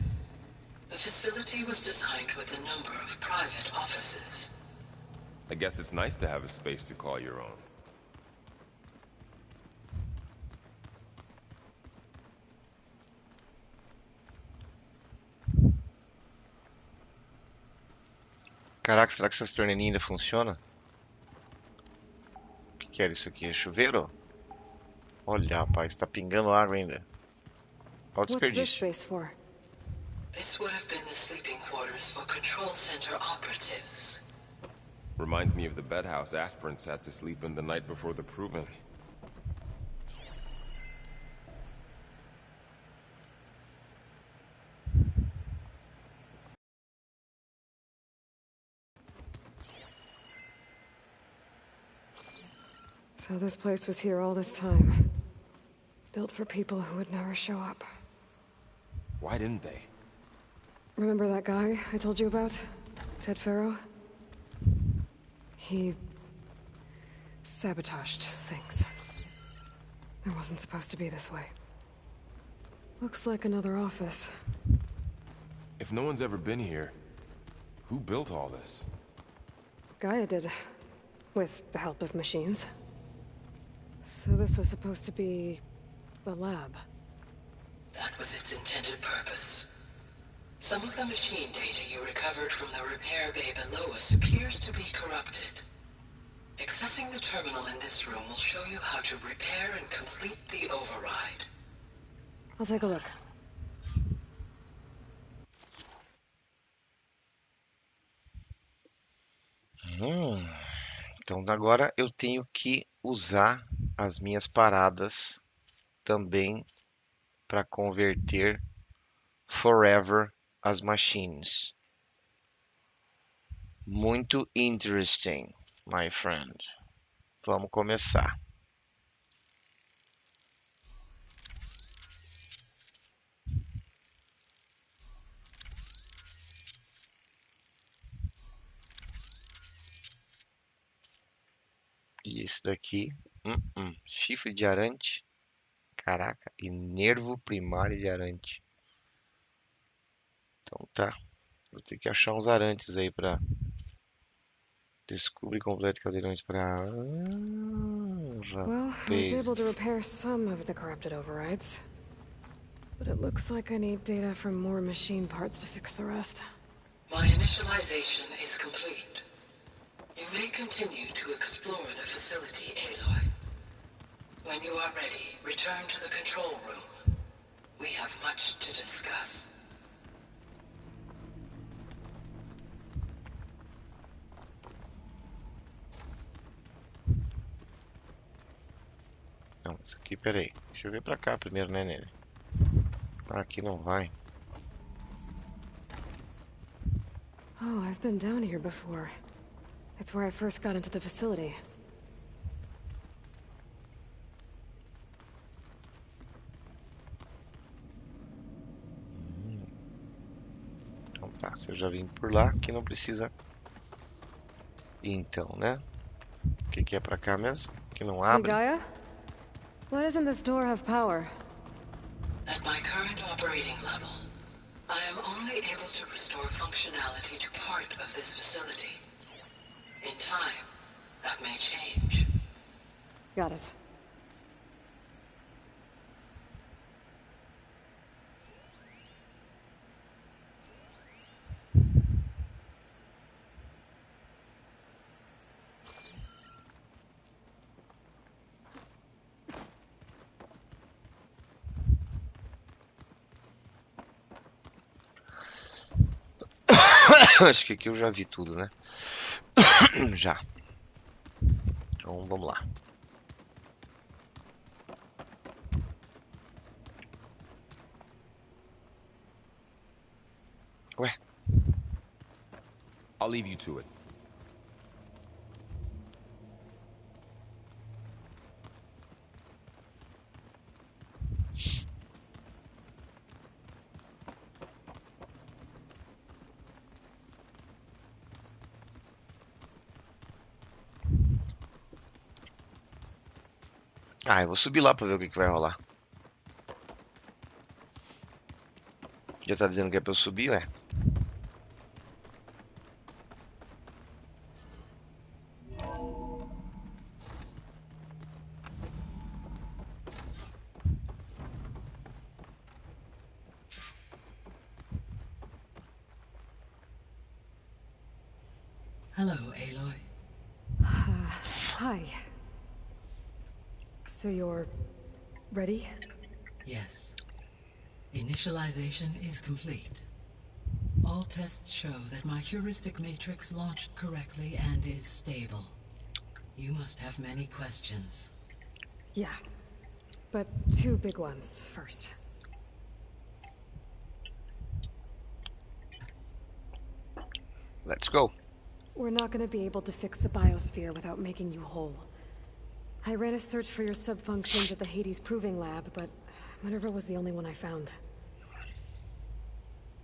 The facility was designed with a number of private offices. I guess it's nice to have a space to call your own. Caraca, será que essas torneirinhas ainda funcionam? O que era isso aqui? É chuveiro? Olha, rapaz, tá pingando água ainda. Olha o What's this desperdício. space for? This would have been the sleeping quarters for control center operatives. Reminds me of the bedhouse aspirants had to sleep in the night before the proving. So this place was here all this time. Built for people who would never show up. Why didn't they? Remember that guy I told you about? Ted Farrow? He sabotaged things. It wasn't supposed to be this way. Looks like another office. If no one's ever been here, who built all this? Gaia did. With the help of machines. So this was supposed to be the lab. That was its intended purpose. Some of the machine data you recovered from the repair bay below us appears to be corrupted. Accessing the terminal in this room will show you how to repair and complete the override. I'll take a look. Então agora eu tenho que usar as minhas paradas também para converter forever as machines. Muito interesting, my friend. Vamos começar. E esse daqui, chifre de arante, caraca, e nervo primário de arante. Então tá, vou ter que achar uns arantes aí pra descobrir completo caldeirões pra... Well, I was able to repair some of the corrupted overrides. But it looks like I need data from more machine parts to fix the rest. My initialization is complete. You may continue to explore the facility, Aloy. When you are ready, return to the control room. We have much to discuss. Não, isso aqui, peraí. Deixa eu ver pra cá primeiro, né, Nene? Aqui não vai. Oh, I've been down here before. It's where I first got into the facility. Então tá, se eu já vim por lá, aqui não precisa ir então, né? O que é pra cá mesmo? Que não abre? Hey, Gaia? Why doesn't this door have power? At my current operating level, I am only able to restore functionality to part of this facility. In time, that may change. Got it. Acho que aqui eu já vi tudo, né? Já. Então vamos lá. Ué. I'll leave you to it. Ah, eu vou subir lá pra ver o que vai rolar. Já tá dizendo que é pra eu subir, ué? Hello, Aloy. Hi. So you're ready? Yes. Initialization is complete. All tests show that my heuristic matrix launched correctly and is stable. You must have many questions. Yeah. But two big ones first. Let's go. We're not gonna be able to fix the biosphere without making you whole. I ran a search for your subfunctions at the Hades Proving Lab, but Minerva was the only one I found.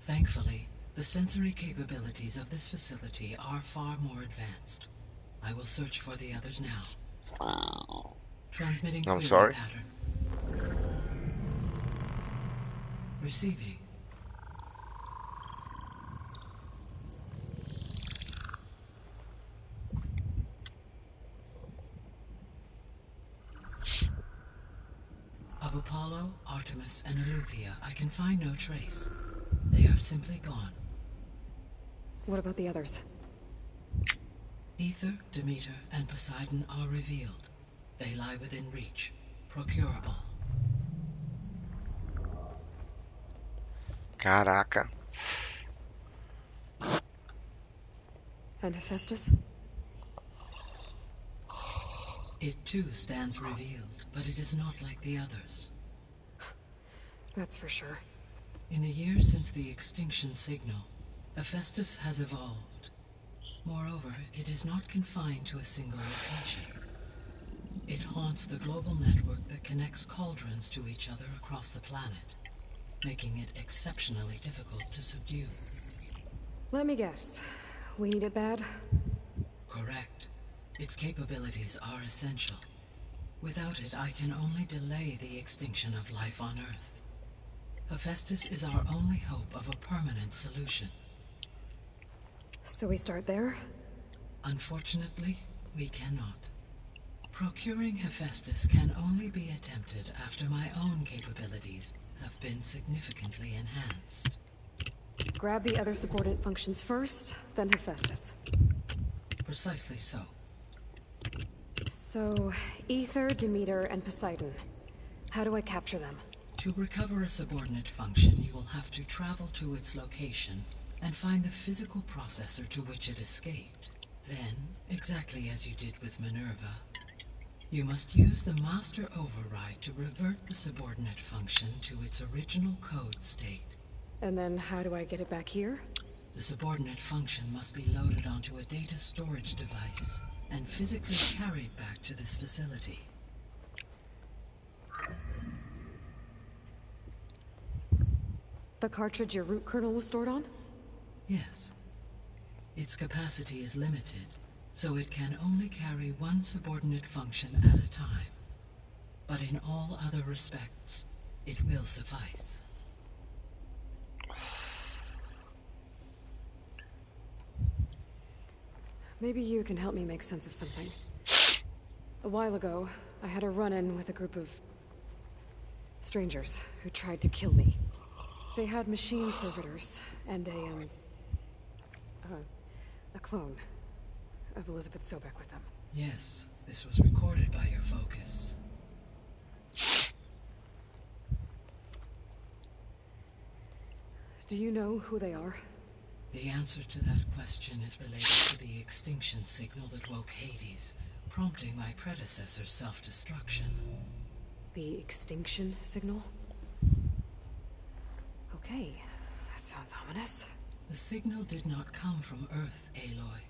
Thankfully, The sensory capabilities of this facility are far more advanced. I will search for the others now. Transmitting I'm query sorry? pattern. Receiving. Of Apollo, Artemis, and Eleuthia, I can find no trace. They are simply gone. What about the others? Ether, Demeter, and Poseidon are revealed. They lie within reach. Procurable. Caraca. And Hephaestus? It too stands revealed, but it is not like the others. That's for sure. In the years since the extinction signal, Hephaestus has evolved. Moreover, it is not confined to a single location. It haunts the global network that connects cauldrons to each other across the planet, making it exceptionally difficult to subdue. Let me guess. We need it bad? Correct. Its capabilities are essential. Without it, I can only delay the extinction of life on Earth. Hephaestus is our only hope of a permanent solution. So we start there? Unfortunately, we cannot. Procuring Hephaestus can only be attempted after my own capabilities have been significantly enhanced. Grab the other subordinate functions first, then Hephaestus. Precisely so. So, Ether, Demeter, and Poseidon. How do I capture them? To recover a subordinate function, you will have to travel to its location and find the physical processor to which it escaped. Then, exactly as you did with Minerva, you must use the master override to revert the subordinate function to its original code state. And then how do I get it back here? The subordinate function must be loaded onto a data storage device and physically carried back to this facility. The cartridge your root kernel was stored on? Yes. Its capacity is limited, so it can only carry one subordinate function at a time. But in all other respects, it will suffice. Maybe you can help me make sense of something. A while ago, I had a run-in with a group of strangers who tried to kill me. They had machine servitors and a clone of Elizabeth Sobek with them. Yes, this was recorded by your focus. Do you know who they are? The answer to that question is related to the extinction signal that woke Hades, prompting my predecessor's self-destruction. The extinction signal? Okay, that sounds ominous. The signal did not come from Earth, Aloy.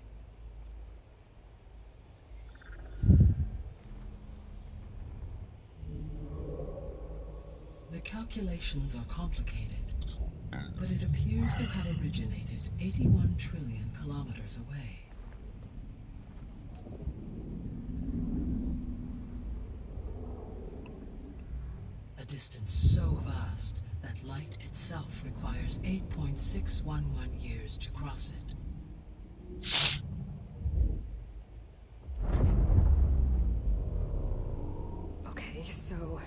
The calculations are complicated, but it appears to have originated 81 trillion kilometers away. A distance so vast that light itself requires 8.611 years to cross it. Okay, so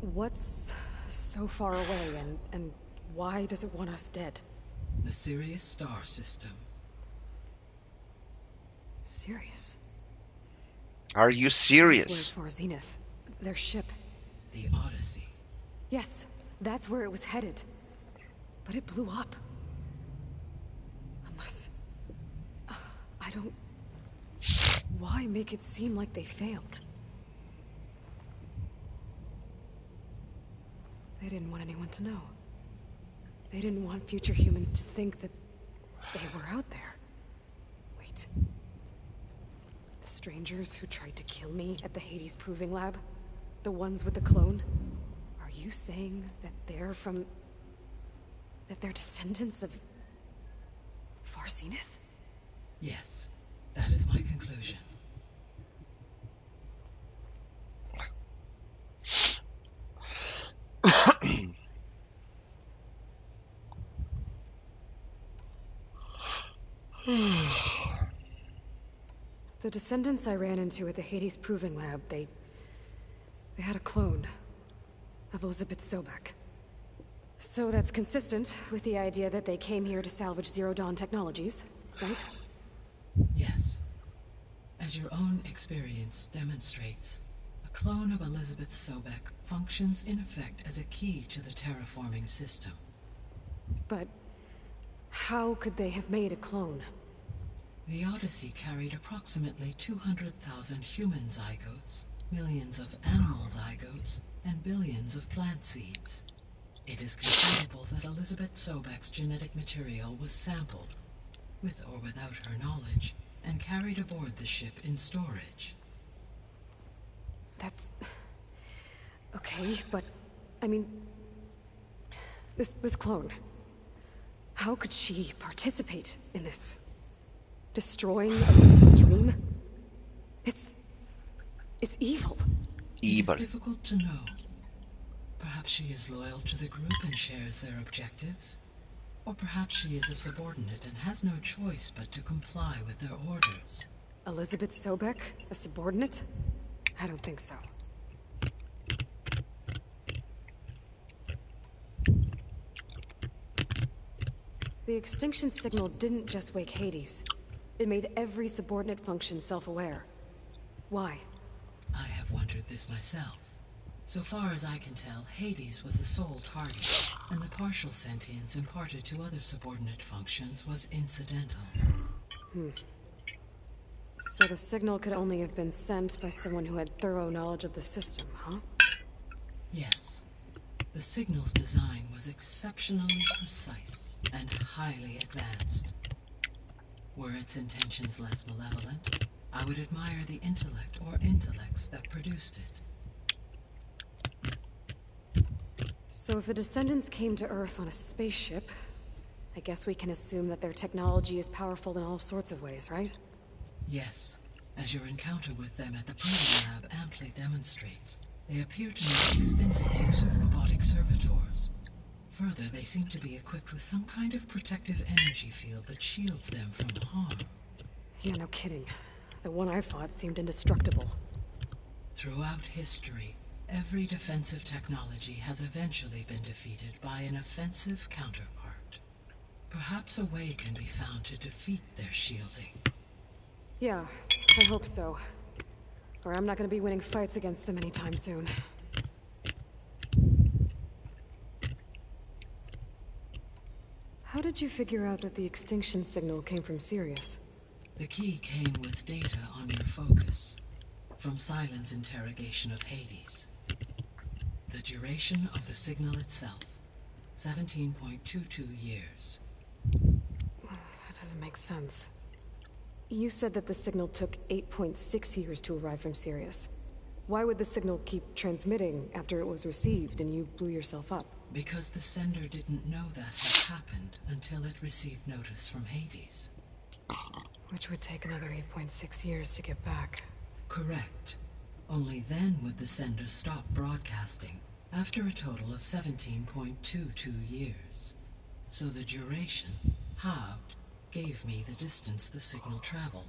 what's so far away and why does it want us dead? The Sirius star system. Sirius? Are you serious? That's where it for Zenith. Their ship. The Odyssey. Yes, that's where it was headed. But it blew up. Unless... I don't... Why make it seem like they failed? They didn't want anyone to know. They didn't want future humans to think that they were out there. Wait. The strangers who tried to kill me at the Hades Proving Lab? The ones with the clone? Are you saying that they're from That they're descendants of... Far Zenith? Yes, that is my conclusion. The descendants I ran into at the Hades Proving Lab, they had a clone of Elizabeth Sobek. So that's consistent with the idea that they came here to salvage Zero Dawn technologies, right? Yes. As your own experience demonstrates, a clone of Elizabeth Sobek functions in effect as a key to the terraforming system. But how could they have made a clone? The Odyssey carried approximately 200,000 human zygotes, millions of animal zygotes, and billions of plant seeds. It is conceivable that Elizabeth Sobek's genetic material was sampled, with or without her knowledge, and carried aboard the ship in storage. That's... okay, but... I mean... This clone... How could she participate in this? Destroying Elizabeth's dream? It's evil. Evil. It's difficult to know. Perhaps she is loyal to the group and shares their objectives. Or perhaps she is a subordinate and has no choice but to comply with their orders. Elizabeth Sobek? A subordinate? I don't think so. The extinction signal didn't just wake Hades. It made every subordinate function self-aware. Why? I have wondered this myself. So far as I can tell, Hades was the sole target, and the partial sentience imparted to other subordinate functions was incidental. So the signal could only have been sent by someone who had thorough knowledge of the system, huh? Yes. The signal's design was exceptionally precise and highly advanced. Were its intentions less malevolent, I would admire the intellect or intellects that produced it. So if the descendants came to Earth on a spaceship, I guess we can assume that their technology is powerful in all sorts of ways, right? Yes. As your encounter with them at the Proving Lab amply demonstrates, they appear to make extensive use of robotic servitors. Further, they seem to be equipped with some kind of protective energy field that shields them from harm. Yeah, no kidding. The one I fought seemed indestructible. Throughout history, every defensive technology has eventually been defeated by an offensive counterpart. Perhaps a way can be found to defeat their shielding. Yeah, I hope so. Or I'm not gonna be winning fights against them anytime soon. How did you figure out that the extinction signal came from Sirius? The key came with data on your focus, from Silent's interrogation of Hades. The duration of the signal itself, 17.22 years. That doesn't make sense. You said that the signal took 8.6 years to arrive from Sirius. Why would the signal keep transmitting after it was received and you blew yourself up? Because the sender didn't know that had happened until it received notice from Hades. Which would take another 8.6 years to get back. Correct. Only then would the sender stop broadcasting, after a total of 17.22 years. So the duration, halved, gave me the distance the signal traveled.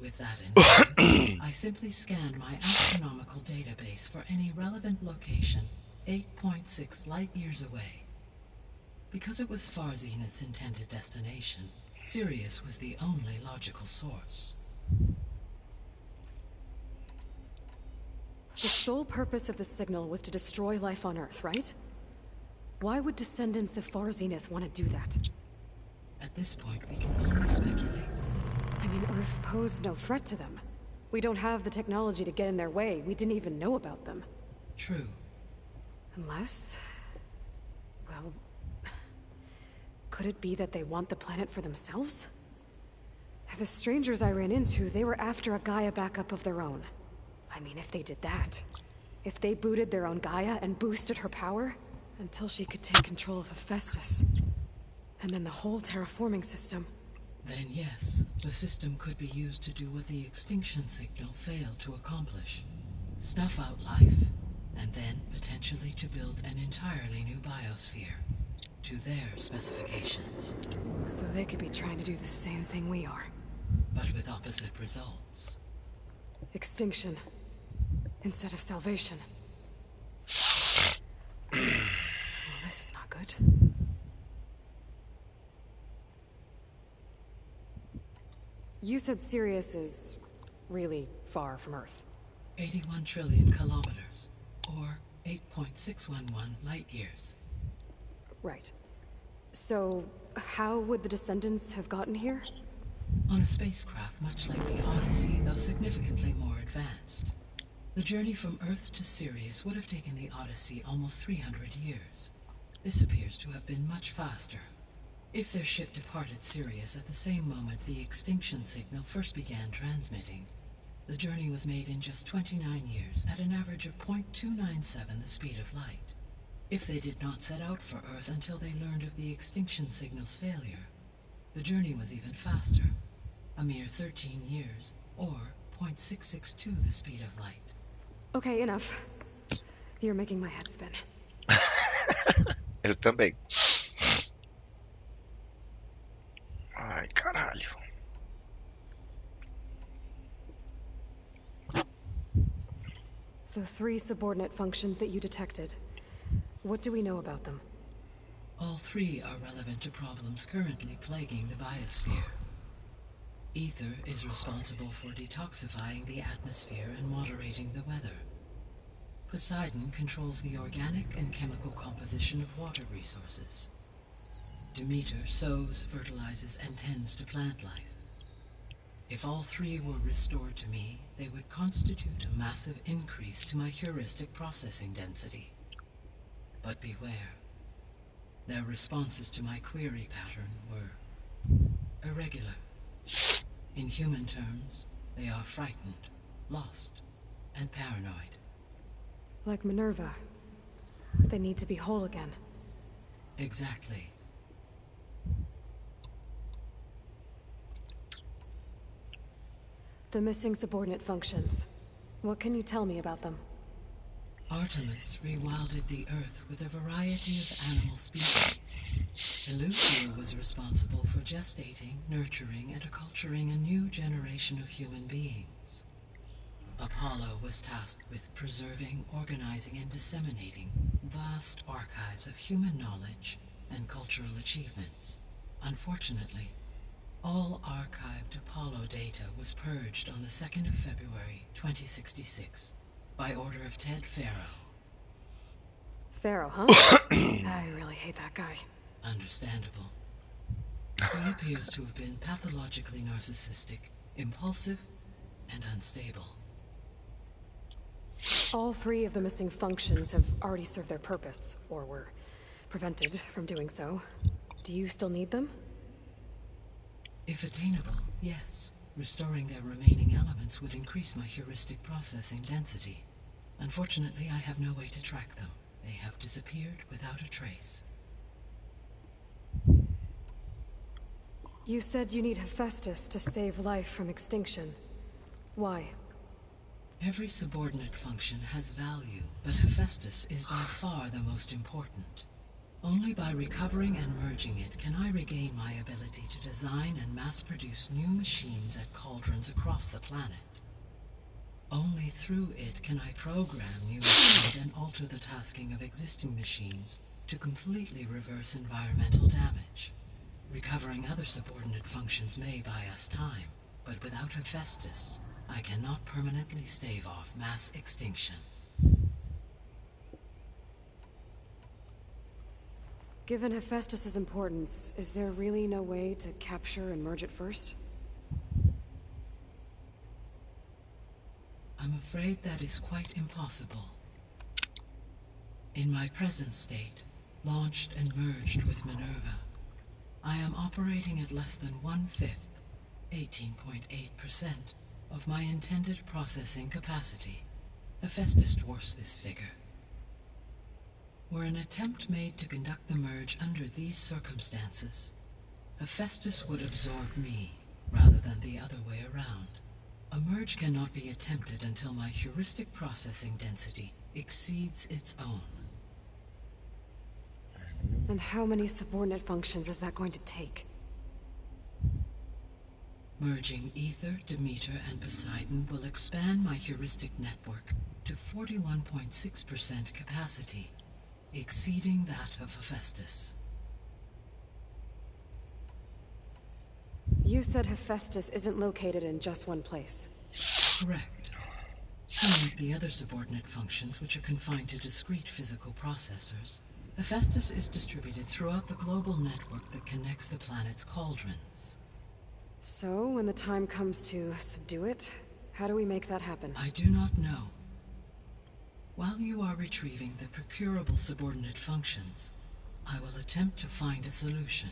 With that in mind, I simply scanned my astronomical database for any relevant location 8.6 light-years away. Because it was Far Zenith's intended destination, Sirius was the only logical source. The sole purpose of the signal was to destroy life on Earth, right? Why would descendants of Far Zenith want to do that? At this point, we can only speculate. I mean, Earth posed no threat to them. We don't have the technology to get in their way. We didn't even know about them. True. Unless... well... could it be that they want the planet for themselves? The strangers I ran into, they were after a Gaia backup of their own. I mean, if they did that... if they booted their own Gaia and boosted her power... Until she could take control of Hephaestus. And then the whole terraforming system. Then yes, the system could be used to do what the extinction signal failed to accomplish. Snuff out life, and then potentially to build an entirely new biosphere. To their specifications. So they could be trying to do the same thing we are. But with opposite results. Extinction. Instead of salvation. Well, this is not good. You said Sirius is really far from Earth. 81 trillion kilometers, or 8.611 light years. Right. So, how would the Descendants have gotten here? On a spacecraft much like the Odyssey, though significantly more advanced. The journey from Earth to Sirius would have taken the Odyssey almost 300 years. This appears to have been much faster. If their ship departed Sirius at the same moment the extinction signal first began transmitting, the journey was made in just 29 years at an average of 0.297 the speed of light. If they did not set out for Earth until they learned of the extinction signal's failure, the journey was even faster, a mere 13 years, or 0.662 the speed of light. Okay, enough. You're making my head spin. Eu também. Ai, caralho. The 3 subordinate functions that you detected. What do we know about them? All 3 are relevant to problems currently plaguing the biosphere. Ether is responsible for detoxifying the atmosphere and moderating the weather. Poseidon controls the organic and chemical composition of water resources. Demeter sows, fertilizes, and tends to plant life. If all 3 were restored to me, they would constitute a massive increase to my heuristic processing density. But beware. Their responses to my query pattern were irregular. In human terms, they are frightened, lost, and paranoid. Like Minerva. They need to be whole again. Exactly. The missing subordinate functions. What can you tell me about them? Artemis rewilded the Earth with a variety of animal species. Eleuthera was responsible for gestating, nurturing, and acculturating a new generation of human beings. Apollo was tasked with preserving, organizing, and disseminating vast archives of human knowledge and cultural achievements. Unfortunately, all archived Apollo data was purged on the 2nd of February, 2066. By order of Ted Faro. Faro, huh? I really hate that guy. Understandable. He appears to have been pathologically narcissistic, impulsive, and unstable. All 3 of the missing functions have already served their purpose, or were prevented from doing so. Do you still need them? If attainable, yes. Restoring their remaining elements would increase my heuristic processing density. Unfortunately, I have no way to track them. They have disappeared without a trace. You said you need Hephaestus to save life from extinction. Why? Every subordinate function has value, but Hephaestus is by far the most important. Only by recovering and merging it can I regain my ability to design and mass-produce new machines at cauldrons across the planet. Only through it can I program new machines and alter the tasking of existing machines to completely reverse environmental damage. Recovering other subordinate functions may buy us time, but without Hephaestus, I cannot permanently stave off mass extinction. Given Hephaestus's importance, is there really no way to capture and merge it first? I'm afraid that is quite impossible. In my present state, launched and merged with Minerva, I am operating at less than 1/5, 18.8%, of my intended processing capacity. Hephaestus dwarfs this figure. Were an attempt made to conduct the merge under these circumstances, Hephaestus would absorb me, rather than the other way around. A merge cannot be attempted until my heuristic processing density exceeds its own. And how many subordinate functions is that going to take? Merging Ether, Demeter, and Poseidon will expand my heuristic network to 41.6% capacity, exceeding that of Hephaestus. You said Hephaestus isn't located in just one place. Correct. Unlike the other subordinate functions, which are confined to discrete physical processors, Hephaestus is distributed throughout the global network that connects the planet's cauldrons. So, when the time comes to subdue it, how do we make that happen? I do not know. While you are retrieving the procurable subordinate functions, I will attempt to find a solution.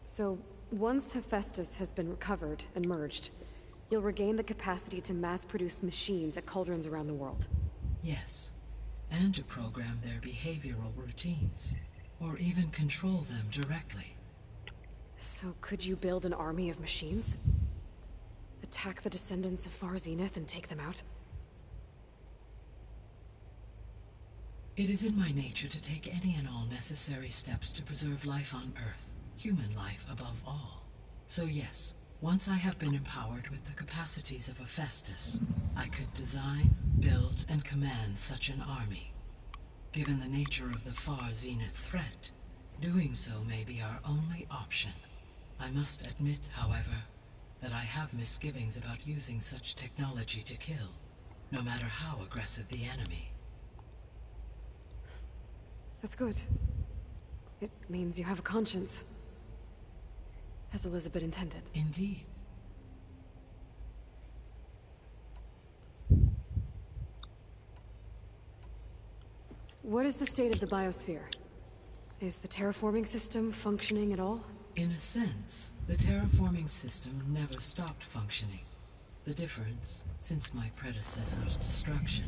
So, once Hephaestus has been recovered and merged, you'll regain the capacity to mass-produce machines at cauldrons around the world. Yes, and to program their behavioral routines, or even control them directly. So could you build an army of machines? Attack the descendants of Far Zenith and take them out? It is in my nature to take any and all necessary steps to preserve life on Earth, human life above all. So yes, once I have been empowered with the capacities of Hephaestus, I could design, build, and command such an army. Given the nature of the Far Zenith threat, doing so may be our only option. I must admit, however, that I have misgivings about using such technology to kill, no matter how aggressive the enemy. That's good. It means you have a conscience. As Elizabeth intended. Indeed. What is the state of the biosphere? Is the terraforming system functioning at all? In a sense, the terraforming system never stopped functioning. The difference, since my predecessor's destruction,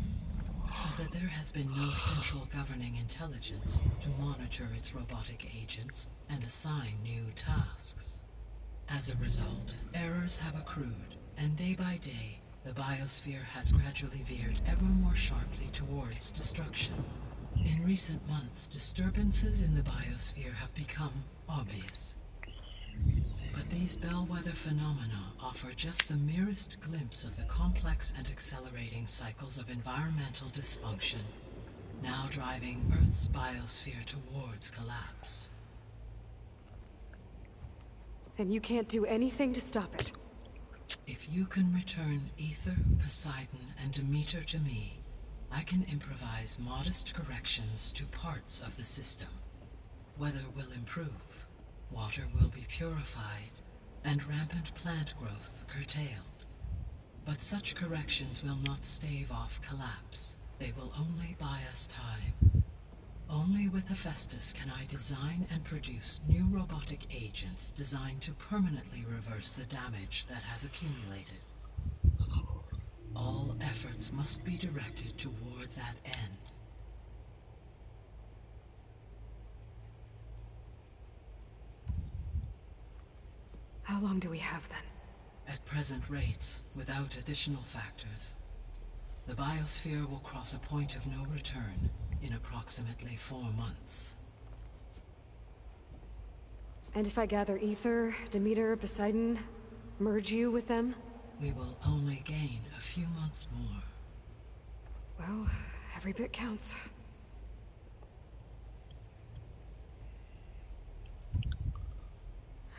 is that there has been no central governing intelligence to monitor its robotic agents and assign new tasks. As a result, errors have accrued, and day by day, the biosphere has gradually veered ever more sharply towards destruction. In recent months, disturbances in the biosphere have become obvious. But these bellwether phenomena offer just the merest glimpse of the complex and accelerating cycles of environmental dysfunction, now driving Earth's biosphere towards collapse. And you can't do anything to stop it? If you can return Ether, Poseidon, and Demeter to me, I can improvise modest corrections to parts of the system. Weather will improve, water will be purified, and rampant plant growth curtailed. But such corrections will not stave off collapse. They will only buy us time. Only with Hephaestus can I design and produce new robotic agents designed to permanently reverse the damage that has accumulated. All efforts must be directed toward that end. How long do we have then? At present rates, without additional factors, the biosphere will cross a point of no return in approximately 4 months. And if I gather Ether, Demeter, Poseidon, merge you with them? We will only gain a few months more. Well, every bit counts.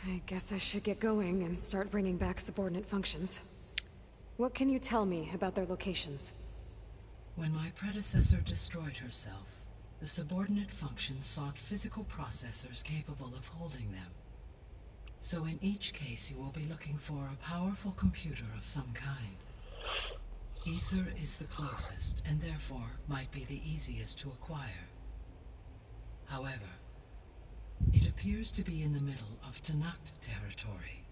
I guess I should get going and start bringing back subordinate functions. What can you tell me about their locations? When my predecessor destroyed herself, the subordinate functions sought physical processors capable of holding them. So in each case you will be looking for a powerful computer of some kind. Ether is the closest, and therefore might be the easiest to acquire. However, it appears to be in the middle of Tenakt territory.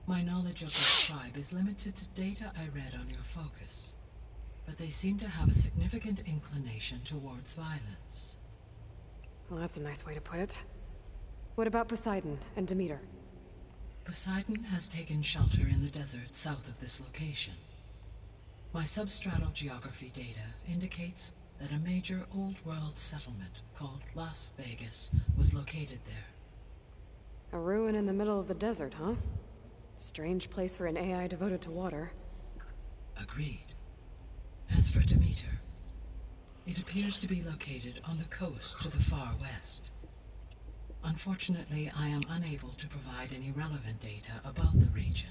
My knowledge of this tribe is limited to data I read on your focus. but they seem to have a significant inclination towards violence. Well, that's a nice way to put it. What about Poseidon and Demeter? Poseidon has taken shelter in the desert south of this location. My substratal geography data indicates that a major old-world settlement called Las Vegas was located there. A ruin in the middle of the desert, huh? Strange place for an AI devoted to water. Agreed. As for Demeter, it appears to be located on the coast to the far west. Unfortunately, I am unable to provide any relevant data about the region.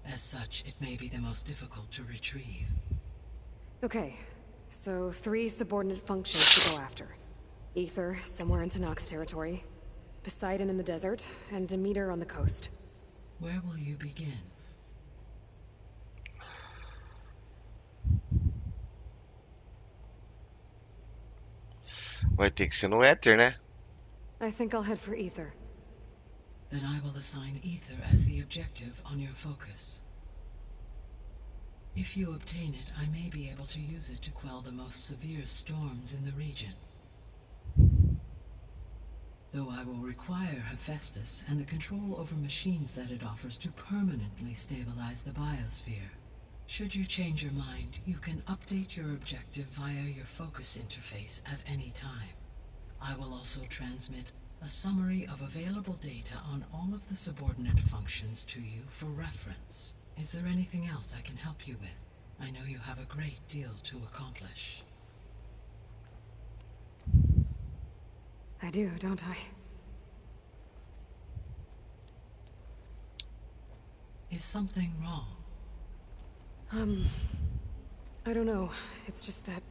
As such, it may be the most difficult to retrieve. Okay, so 3 subordinate functions to go after. Aether, somewhere in Tenakth's territory. Poseidon in the desert, and Demeter on the coast. Where will you begin? Vai ter que ser no Éter, né? I think I'll head for Aether. Then I will assign Aether as the objective on your focus. If you obtain it, I may be able to use it to quell the most severe storms in the region. Though I will require Hephaestus and the control over machines that it offers to permanently stabilize the biosphere. Should you change your mind, you can update your objective via your focus interface at any time. I will also transmit a summary of available data on all of the subordinate functions to you for reference. Is there anything else I can help you with? I know you have a great deal to accomplish. I do, don't I? Is something wrong? I don't know. It's just that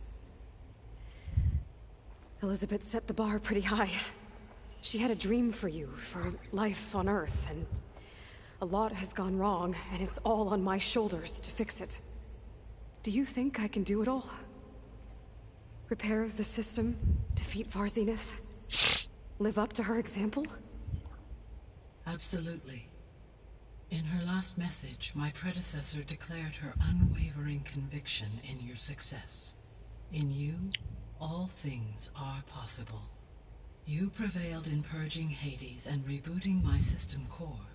Elizabeth set the bar pretty high. She had a dream for you, for life on Earth, and a lot has gone wrong, and it's all on my shoulders to fix it. Do you think I can do it all? Repair the system, defeat Varzinith, live up to her example? Absolutely. In her last message, my predecessor declared her unwavering conviction in your success. In you, all things are possible. You prevailed in purging Hades and rebooting my system core.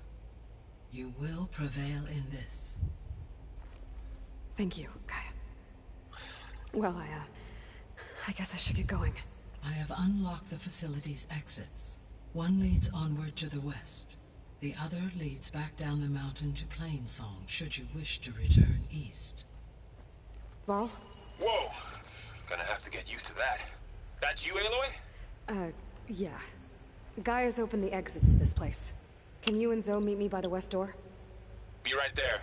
You will prevail in this. Thank you, Gaia. Well, I guess I should get going. I have unlocked the facility's exits. One leads onward to the west. The other leads back down the mountain to Plainsong, should you wish to return east. Varl? Whoa! Gonna have to get used to that. That's you, Aloy? Yeah. Gaia's opened the exits to this place. Can you and Zoe meet me by the west door? Be right there.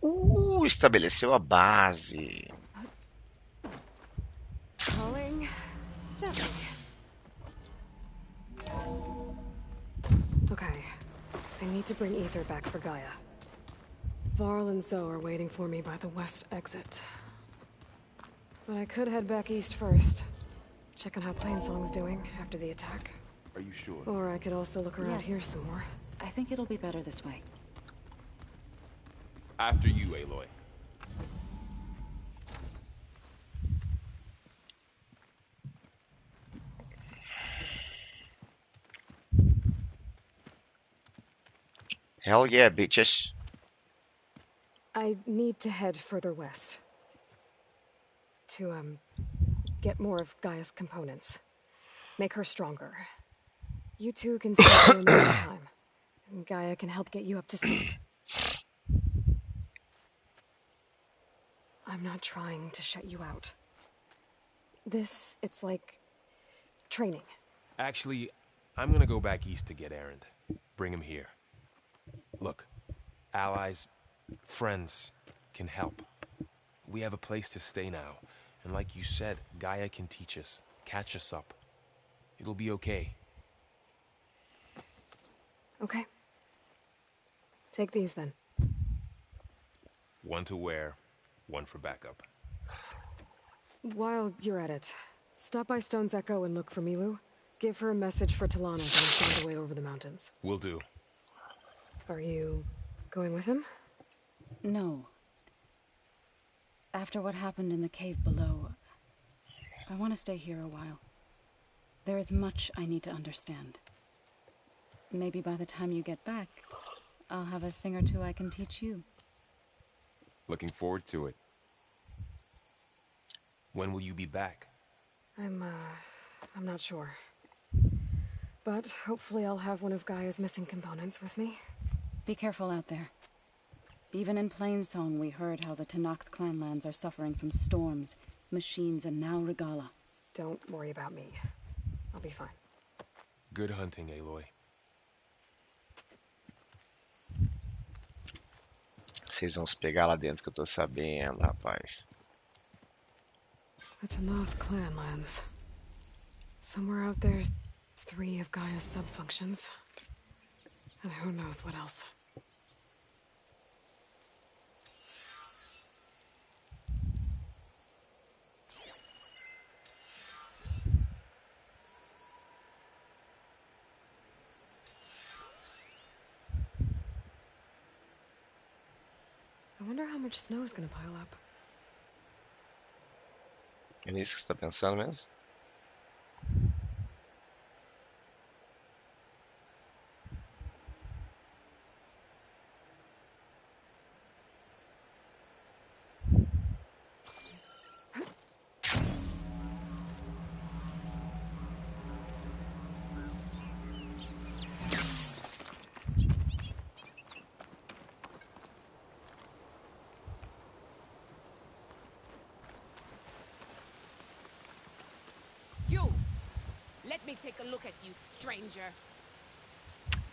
Estabeleceu a base. Calling gently. Okay. I need to bring Aether back for Gaia. Varl and Zoe are waiting for me by the west exit. But I could head back east first. Check on how Plainsong's doing after the attack. Are you sure? Or I could also look around Yes. here some more. I think it'll be better this way. After you, Aloy. Hell yeah, bitches. I need to head further west. To, get more of Gaia's components. Make her stronger. You two can stay here in the meantime. And Gaia can help get you up to speed. I'm not trying to shut you out. It's like training. Actually, I'm gonna go back east to get Erend. Bring him here. Look, allies, friends can help. We have a place to stay now. And like you said, Gaia can teach us, catch us up. It'll be okay. Okay. Take these then. One to wear, one for backup. While you're at it, stop by Stone's Echo and look for Milu. Give her a message for Talana when she's on the way over the mountains. Will do. Are you Going with him? No. After what happened in the cave below, I want to stay here a while. There is much I need to understand. Maybe by the time you get back, I'll have a thing or two I can teach you. Looking forward to it. When will you be back? I'm not sure. But hopefully I'll have one of Gaia's missing components with me. Be careful out there. Even in Plainsong, we heard how the Tenakth clanlands are suffering from storms, machines, and now Regala. Don't worry about me. I'll be fine. Good hunting, Aloy. Vocês vão se pegar lá dentro que eu tô sabendo, rapaz. The Tenakth clanlands. Somewhere out there's 3 of Gaia's sub-functions. And who knows what else. I wonder how much snow is gonna pile up. É nisso que você tá pensando mesmo? You! Let me take a look at you, stranger.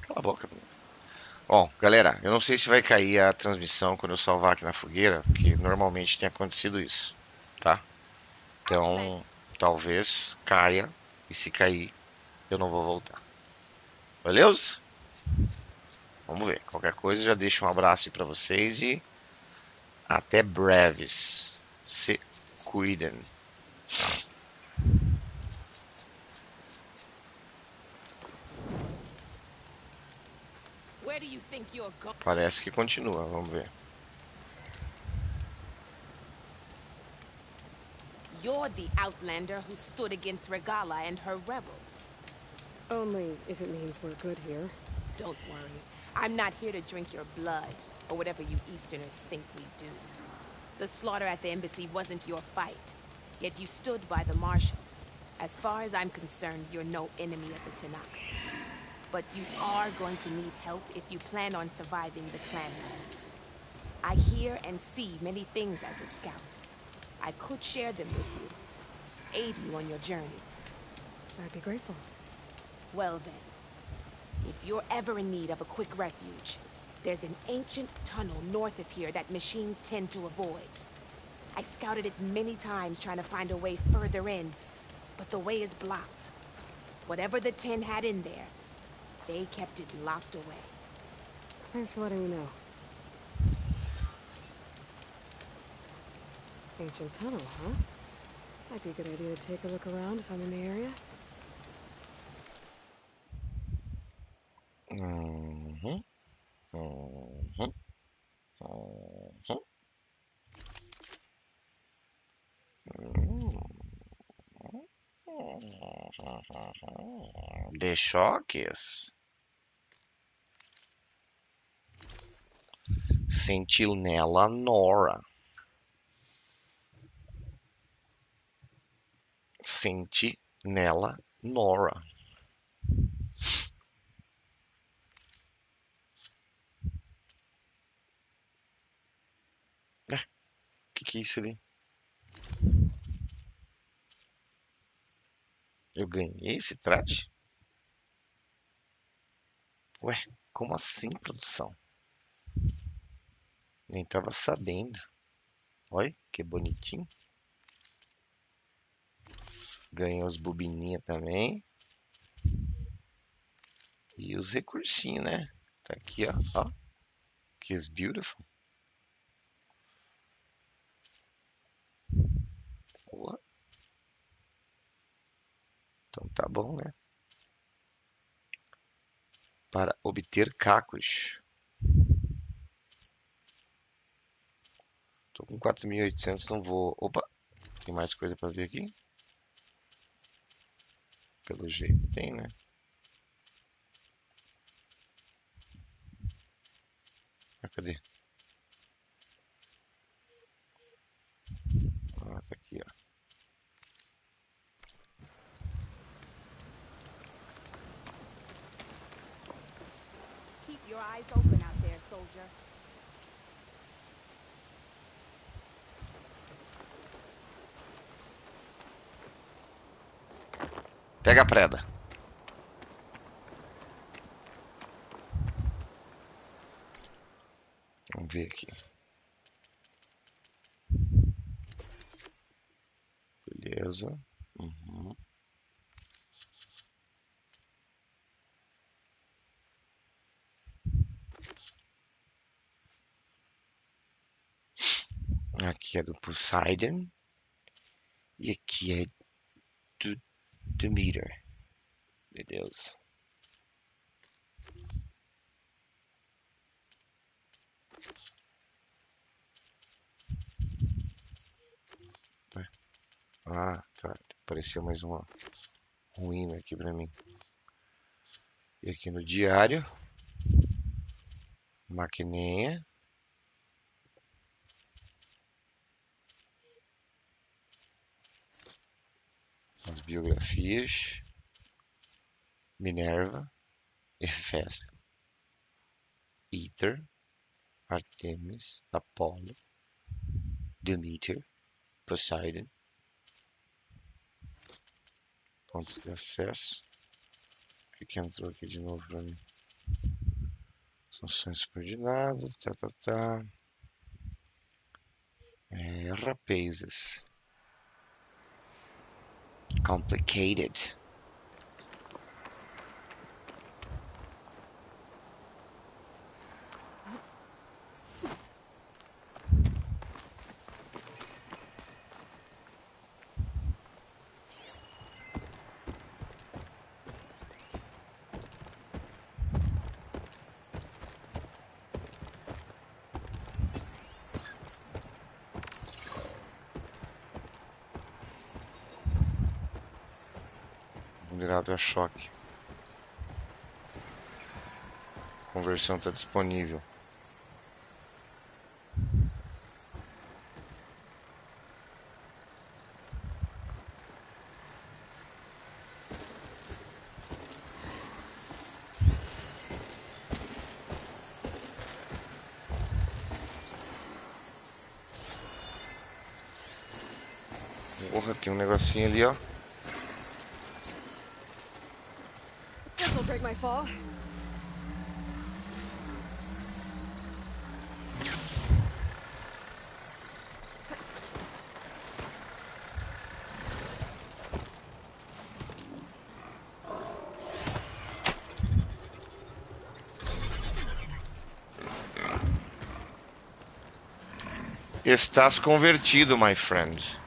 Cala a boca. Bom, galera, eu não sei se vai cair a transmissão quando eu salvar aqui na fogueira, porque normalmente tem acontecido isso, tá? Então, talvez caia, e se cair, eu não vou voltar. Beleza? Vamos ver. Qualquer coisa, já deixo um abraço aí pra vocês e até breves. Se cuidem. Where do you think you're going? Parece que continua, vamos ver. You're the outlander who stood against Regala and her rebels. Only if it means we're good here. Don't worry. I'm not here to drink your blood, or whatever you Easterners think we do. The slaughter at the embassy wasn't your fight, yet you stood by the Marshals. As far as I'm concerned, you're no enemy of the Tenakth. But you are going to need help if you plan on surviving the clanlands. I hear and see many things as a scout. I could share them with you, aid you on your journey. I'd be grateful. Well then, if you're ever in need of a quick refuge, there's an ancient tunnel north of here that machines tend to avoid. I scouted it many times trying to find a way further in, but the way is blocked. Whatever the Ten had in there, they kept it locked away. Thanks for letting me know. Ancient tunnel, huh? Might be a good idea to take a look around if I'm in the area. Uhum. Uhum. Uhum. De choques. Sentinela Nora. Sentinela Nora. Que é isso ali? Eu ganhei esse traje? Ué, como assim, produção? Nem tava sabendo. Olha, que bonitinho. Ganhei os bobininhas também. E os recursinhos, né? Tá aqui, ó. Que is beautiful. Boa. Então tá bom, né? Para obter cacos. Tô com 4.800, não vou... Opa! Tem mais coisa pra ver aqui? Pelo jeito tem, né? Ah, cadê? Ah, tá aqui, ó. Keep your eyes open out there, soldier. Pega a preda. Vamos ver aqui. Beleza. Uhum. Aqui é do Poseidon. E aqui é do Demeter. Meu Deus. Ah, tá. Apareceu mais uma ruína aqui pra mim. E aqui no diário. Maquininha. As biografias. Minerva. Hefesto. Ether. Artemis. Apolo. Demeter. Poseidon. Pontos de acesso. O que entrou aqui de novo pra mim? Funções subordinadas. Tá. Rapazes. Complicated. Vulnerável a choque. Conversão está disponível. Porra, tem um negocinho ali, ó. This'll break my fall. Estás convertido, my friend.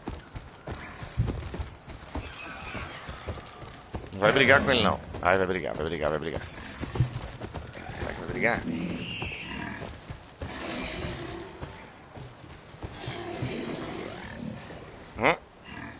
Não vai brigar com ele, não. Ai, vai brigar. Vai brigar.